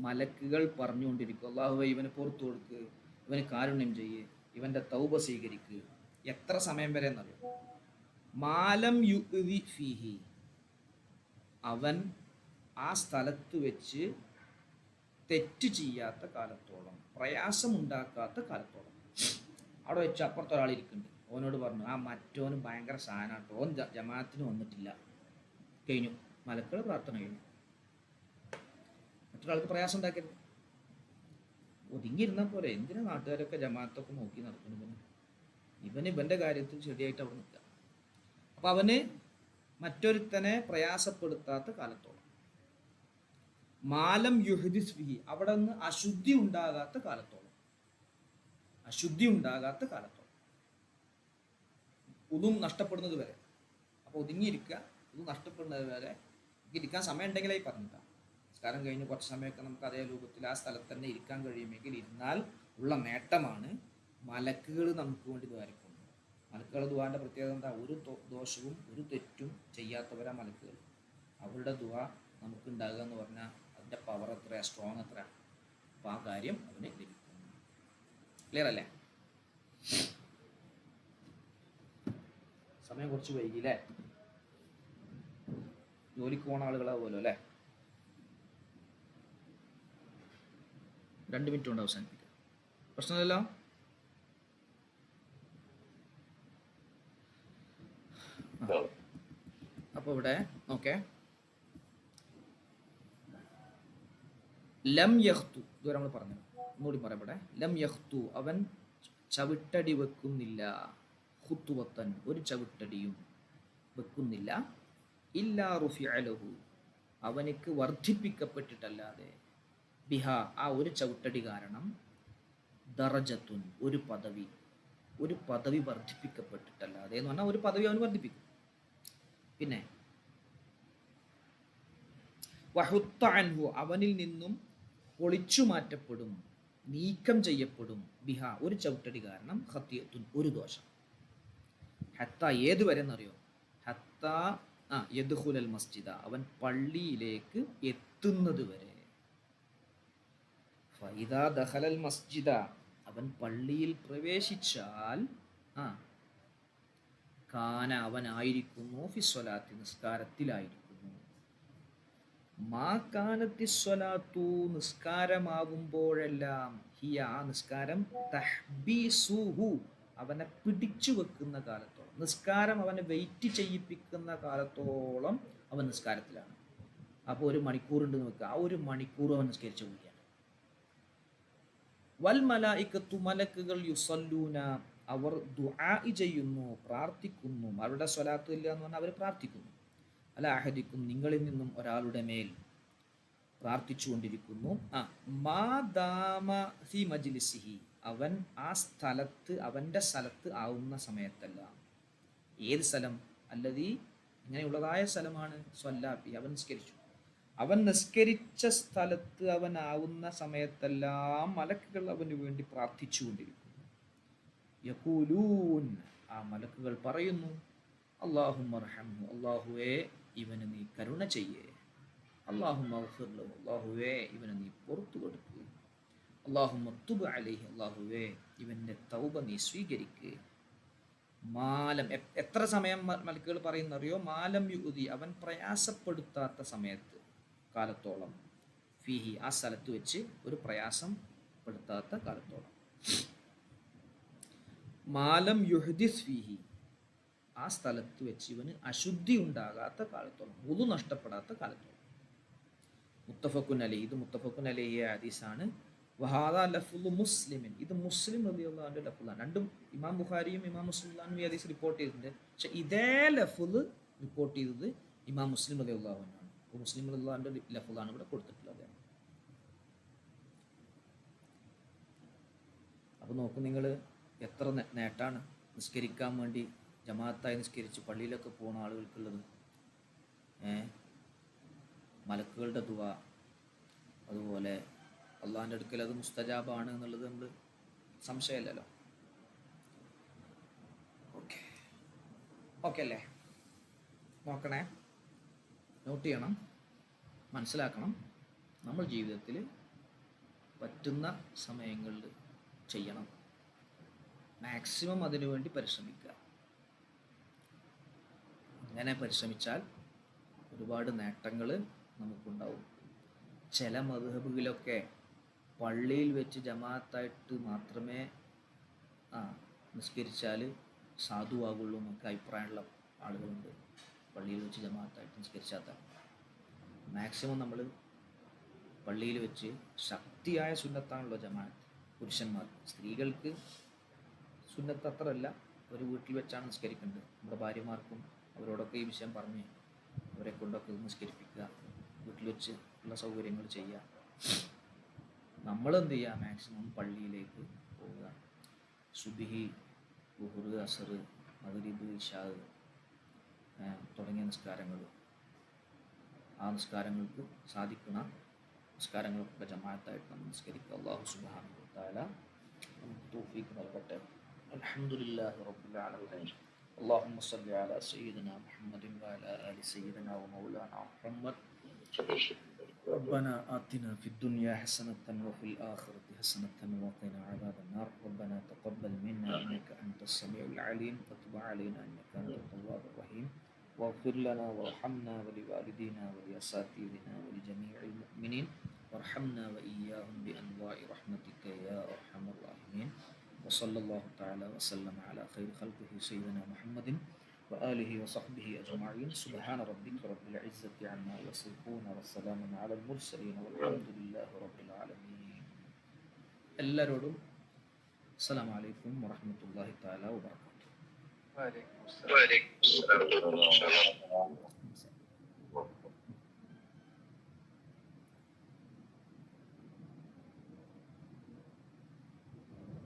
മലക്കുകൾ പറഞ്ഞുകൊണ്ടിരിക്കുക, അല്ലാഹുവേ ഇവന് പുറത്തു കൊടുക്ക്, ഇവന് കാരുണ്യം ചെയ്യ്, ഇവൻ്റെ തൗബ സ്വീകരിക്കുക. എത്ര സമയം വരെ എന്നറിയാം? മാലം യുഅ്ദി ഫീഹി, അവൻ ആ സ്ഥലത്ത് വെച്ച് തെറ്റ് ചെയ്യാത്ത കാലത്തോളം, പ്രയാസമുണ്ടാക്കാത്ത കാലത്തോളം. അവിടെ വെച്ച് അപ്പുറത്ത് ഒരാൾ ഇരിക്കുന്നുണ്ട്, ഓനോട് പറഞ്ഞു മറ്റോന് ഭയങ്കര സാധനമാട്ടോ, ഓൻ ജമാഅത്തിന് വന്നിട്ടില്ല. കഴിഞ്ഞു, മലക്കുകൾ പ്രാർത്ഥന കഴിഞ്ഞു. മറ്റൊരാൾക്ക് പ്രയാസം ഉണ്ടാക്കരുത്. ഒതുങ്ങിയിരുന്നാൽ പോലെ എന്തിനാ നാട്ടുകാരൊക്കെ ജമാഅത്തൊക്കെ നോക്കി നടക്കുന്നത്? ഇവൻ്റെ കാര്യത്തിൽ ശരിയായിട്ട് അവിടെ നിൽക്കുക. അപ്പം അവന് മറ്റൊരുത്തനെ പ്രയാസപ്പെടുത്താത്ത കാലത്തോളം. മാലം യുഹദിസ് ഫീഹി, അവിടെ നിന്ന് അശുദ്ധി ഉണ്ടാകാത്ത കാലത്തോളം. ഉദും നഷ്ടപ്പെടുന്നത് വരെ. അപ്പോൾ ഒതുങ്ങിയിരിക്കുക, ഉദു നഷ്ടപ്പെടുന്നത് വരെ. ഇരിക്കാൻ സമയം ഉണ്ടെങ്കിലായി പറഞ്ഞിട്ടാണ്. നിസ്കാരം കഴിഞ്ഞ് കുറച്ച് സമയമൊക്കെ നമുക്ക് അതേ രൂപത്തിൽ ആ സ്ഥലത്ത് തന്നെ ഇരിക്കാൻ കഴിയുമെങ്കിൽ ഇരുന്നാൽ ഉള്ള നേട്ടമാണ്. മലക്കുകൾ നമുക്ക് വേണ്ടി ദ്വാരക്കുന്നു. മലക്കുകൾ ദുആന്റെ പ്രത്യേകത എന്താ? ഒരു ദോഷവും ഒരു തെറ്റും ചെയ്യാത്തവരാ മലക്കുകൾ. അവരുടെ ദുആ നമുക്ക് ഉണ്ടാകുക എന്ന് പറഞ്ഞാൽ അതിൻ്റെ പവർ എത്ര, സ്ട്രോങ് എത്ര. അപ്പോൾ ആ കാര്യം അവന് ലഭിക്കും. ക്ലിയർ അല്ലേ? സമയം കുറച്ച് വൈകില്ലേ? ജോലിക്ക് പോകുന്ന ആളുകളാവുമല്ലോ അല്ലേ? 2 മിനിറ്റ് കൊണ്ട് അവസാനിപ്പിക്കുക. പ്രശ്നമില്ലല്ലോ? അപ്പോൾ ഇവിടെ ഓക്കെ. ലം യഖ്തു, ഇതുവരെ നമ്മൾ പറഞ്ഞു, ഒന്നുകൂടി പറയാം. ഇവിടെ ലം യഖ്തു, അവൻ ചവിട്ടടി വെക്കുന്നില്ല. ഖുത്വത്തൻ, ഒരു ചവിട്ടടിയും വെക്കുന്നില്ല. ഇല്ലാ റുഫിഅ ലഹു, അവനിക്ക് വർദ്ധിപ്പിക്കപ്പെട്ടിട്ടല്ലാതെ. ബിഹ, ആ ഒരു ചവിട്ടടി കാരണം. ദറജത്തുൻ ഒരു പദവി വർദ്ധിപ്പിക്കപ്പെട്ടിട്ടല്ലാതെ എന്ന് പറഞ്ഞാൽ ഒരു പദവി അവൻ വർദ്ധിപ്പിക്കും. പിന്നെ വഹുത്ത അൻഹു അവനിൽ നിന്നും പൊളിച്ചു മാറ്റപ്പെടും, നീക്കം ചെയ്യപ്പെടും, ബിഹ ഒരു ചവിട്ടടി കാരണം, ഖത്തിയത്തുൻ ഒരു ദോഷം. ഹത്ത ഏതുവരെ എന്നറിയോ? ഹത്ത യദ്ഖുലൽ മസ്ജിദ അവൻ പള്ളിയിലേക്ക് എത്തുന്നത് വരെ. ഫഇദാ ദഖലൽ മസ്ജിദ അവൻ പള്ളിയിൽ പ്രവേശിച്ചാൽ കാന അവനായിരിക്കുന്നു ഫിസ്വലാത്തി നിസ്കാരത്തിലായിരിക്കുന്നു. മാ കാനത്തി സ്വലാത്തു നിസ്കാരമാവുമ്പോഴെല്ലാം ഹിയ ആ നിസ്കാരം തഹ്ബീസുഹു അവനെ പിടിച്ചു വെക്കുന്ന കാലത്തോളം, നിസ്കാരം അവനെ വെയിറ്റ് ചെയ്യിപ്പിക്കുന്ന കാലത്തോളം അവൻ നിസ്കാരത്തിലാണ്. അപ്പോൾ ഒരു മണിക്കൂറുണ്ട് നോക്കുക, ആ ഒരു മണിക്കൂർ അവൻ നിസ്കരിച്ചു പോവുകയാണ്. വൽ മലായികത്തു മലക്കുകൾ യുസല്ലൂന അവർ ദുആ ചെയ്യുന്നു, പ്രാർത്ഥിക്കുന്നു. അവരുടെ സ്വലാത്ത് ഇല്ല എന്ന് പറഞ്ഞാൽ അവർ പ്രാർത്ഥിക്കുന്നു. അല അഹദിക്കും നിങ്ങളിൽ നിന്നും ഒരാളുടെ മേൽ പ്രാർത്ഥിച്ചുകൊണ്ടിരിക്കുന്നു. മാദാമ ഫി മജ്ലിസിഹി അവൻ ആ സ്ഥലത്ത് അവൻ്റെ സ്ഥലത്ത് ആവുന്ന സമയത്തല്ല. ഏത് സ്ഥലം? അല്ലദീ ഇങ്ങനെയുള്ളതായ സ്ഥലമാണ്. സ്വല്ലാഫി അവൻ നിസ്കരിച്ചു, അവൻ നിസ്കരിച്ച സ്ഥലത്ത് അവൻ ആവുന്ന സമയത്തെല്ലാം മലക്കുകൾ അവന് വേണ്ടി പ്രാർത്ഥിച്ചുകൊണ്ടിരിക്കുന്നു. യഖൂലൂൻ ആ മലക്കുകൾ പറയുന്നു, അല്ലാഹുമ്മ റഹംഹു അല്ലാഹുവേ ഇവന് നീ കരുണ ചെയ്യേ, അല്ലാഹുമ്മഗ്ഫിർ ലഹു അല്ലാഹുവേ ഇവന് നീ പുറത്തു കൊടുക്കുക, അല്ലാഹുമ്മ തുബ് അലൈഹി അല്ലാഹുവേ ഇവൻ്റെ തൗബ നീ സ്വീകരിക്കുക. മാലം എത്ര സമയം മലക്കുകൾ പറയുന്നറിയോ? മാലം യുദി അവൻ പ്രയാസപ്പെടുത്താത്ത സമയത്ത് കാലത്തോളം, ഫീഹി ആ സ്ഥലത്ത് വെച്ച് ഒരു പ്രയാസം പെടുത്താത്ത കാലത്തോളം, മാലം യുഹ്ദിസ് ഫീഹി ആ സ്ഥലത്ത് വെച്ച് ഇവന് അശുദ്ധി ഉണ്ടാകാത്ത കാലത്തോളം, വുളു നഷ്ടപ്പെടാത്ത കാലത്തോളം. മുത്തഫഖുൻ അലൈഹി ഇത് മുത്തഫഖുൻ അലൈഹി ഹദീസാണ്. വഹാദ ലഫ്ളു മുസ്ലിമിൻ ഇത് മുസ്ലിം റളിയല്ലാഹു അൻഹു ലഫ്ളാണ്. രണ്ടും ഇമാം ബുഖാരിയും ഇമാം മുസ്ലിം ഈ ഹദീസ് റിപ്പോർട്ട് ചെയ്തിട്ടുണ്ട്. പക്ഷെ ഇതേ ലഫ്ള് റിപ്പോർട്ട് ചെയ്തത് ഇമാം മുസ്ലിം റളിയല്ലാഹു അൻഹു ആണ്. അപ്പോൾ മുസ്ലിം റളിയല്ലാഹു അൻഹു ലഫ്ളാണ് ഇവിടെ കൊടുത്തിട്ടുള്ളത്. അപ്പോൾ നോക്കൂ നിങ്ങൾ, എത്ര നേട്ടാണ് നിസ്കരിക്കാൻ വേണ്ടി ജമാഅത്തായി നിസ്കരിച്ച് പള്ളിയിലൊക്കെ പോകുന്ന ആളുകൾക്കുള്ളത്. മലക്കുകളുടെ ദുആ, അതുപോലെ അള്ളാഹിൻ്റെ അടുക്കൽ അത് മുസ്തജാബാണ് എന്നുള്ളത് നമ്മൾ സംശയമില്ലല്ലോ. ഓക്കെ അല്ലേ? നോക്കണേ, നോട്ട് ചെയ്യണം, മനസ്സിലാക്കണം. നമ്മൾ ജീവിതത്തിൽ പറ്റുന്ന സമയങ്ങളിൽ ചെയ്യണം, മാക്സിമം അതിനു വേണ്ടി പരിശ്രമിക്കുക. അങ്ങനെ പരിശ്രമിച്ചാൽ ഒരുപാട് നേട്ടങ്ങൾ നമുക്കുണ്ടാവും. ചില മദ്ഹബുകളിലൊക്കെ പള്ളിയിൽ വെച്ച് ജമാഅത്തായിട്ട് മാത്രമേ നിസ്കരിച്ചാൽ സാധുവാകുള്ളൂ എന്നൊക്കെ അഭിപ്രായമുള്ള ആളുകളുണ്ട്. പള്ളിയിൽ വെച്ച് ജമാഅത്തായിട്ട് നിസ്കരിച്ചാത്ത മാക്സിമം നമ്മൾ പള്ളിയിൽ വെച്ച്, ശക്തിയായ സുന്നത്താണല്ലോ ജമാഅത്ത് പുരുഷന്മാർ. സ്ത്രീകൾക്ക് സുന്നത്ത് അത്രയല്ല, ഒരു വീട്ടിൽ വെച്ചാണ് നിസ്കരിക്കേണ്ടത്. നമ്മുടെ ഭാര്യമാർക്കും അവരോടൊക്കെ ഈ വിഷയം പറഞ്ഞ് അവരെ കൊണ്ടൊക്കെ നിസ്കരിപ്പിക്കുക, വീട്ടിൽ വെച്ച് ഉള്ള സൗകര്യങ്ങൾ ചെയ്യുക. നമ്മളെന്ത് ചെയ്യുക? മാക്സിമം പള്ളിയിലേക്ക് പോവുക. സുബ്ഹി, ളുഹ്ർ, അസ്ർ, മഗ്രിബ്, ഇശാ തുടങ്ങിയ നിസ്കാരങ്ങൾ, ആ നിസ്കാരങ്ങൾക്ക് സാധിക്കുന്ന നിസ്കാരങ്ങളൊക്കെ ജമാഅത്തായിട്ട് നമ്മൾ നിസ്കരിക്കുക. അല്ലാഹു സുബ്ഹാനഹു വ തആല നമുക്ക് തൗഫീഖ് നൽകട്ടെ. അൽഹംദുലില്ലാഹി റബ്ബിൽ ആലമീൻ. اللهم صل على سيدنا محمد وعلى آل سيدنا ومولانا محمد. ربنا آتنا في الدنيا حسنة وفي الآخرة حسنة وقنا عذاب النار. ربنا تقبل منا إنك أنت السميع العليم وتب علينا إنك أنت التواب الرحيم واغفر لنا وارحمنا ولوالدينا ولأساتذتنا ولجميع المؤمنين وارحمنا وإياهم بأنواع رحمتك يا أرحم الراحمين. وصلى الله تعالى وسلم على خير خلقه سيدنا محمد وآله وصحبه أجمعين. سبحان ربك رب العزة عما يصفون والسلام على المرسلين والحمد لله رب العالمين. എല്ലാവരോടും അസ്സലാമു അലൈക്കും വറഹ്മത്തുള്ളാഹി തആല വബറകാതുഹു. വഅലൈക്കും അസ്സലാം.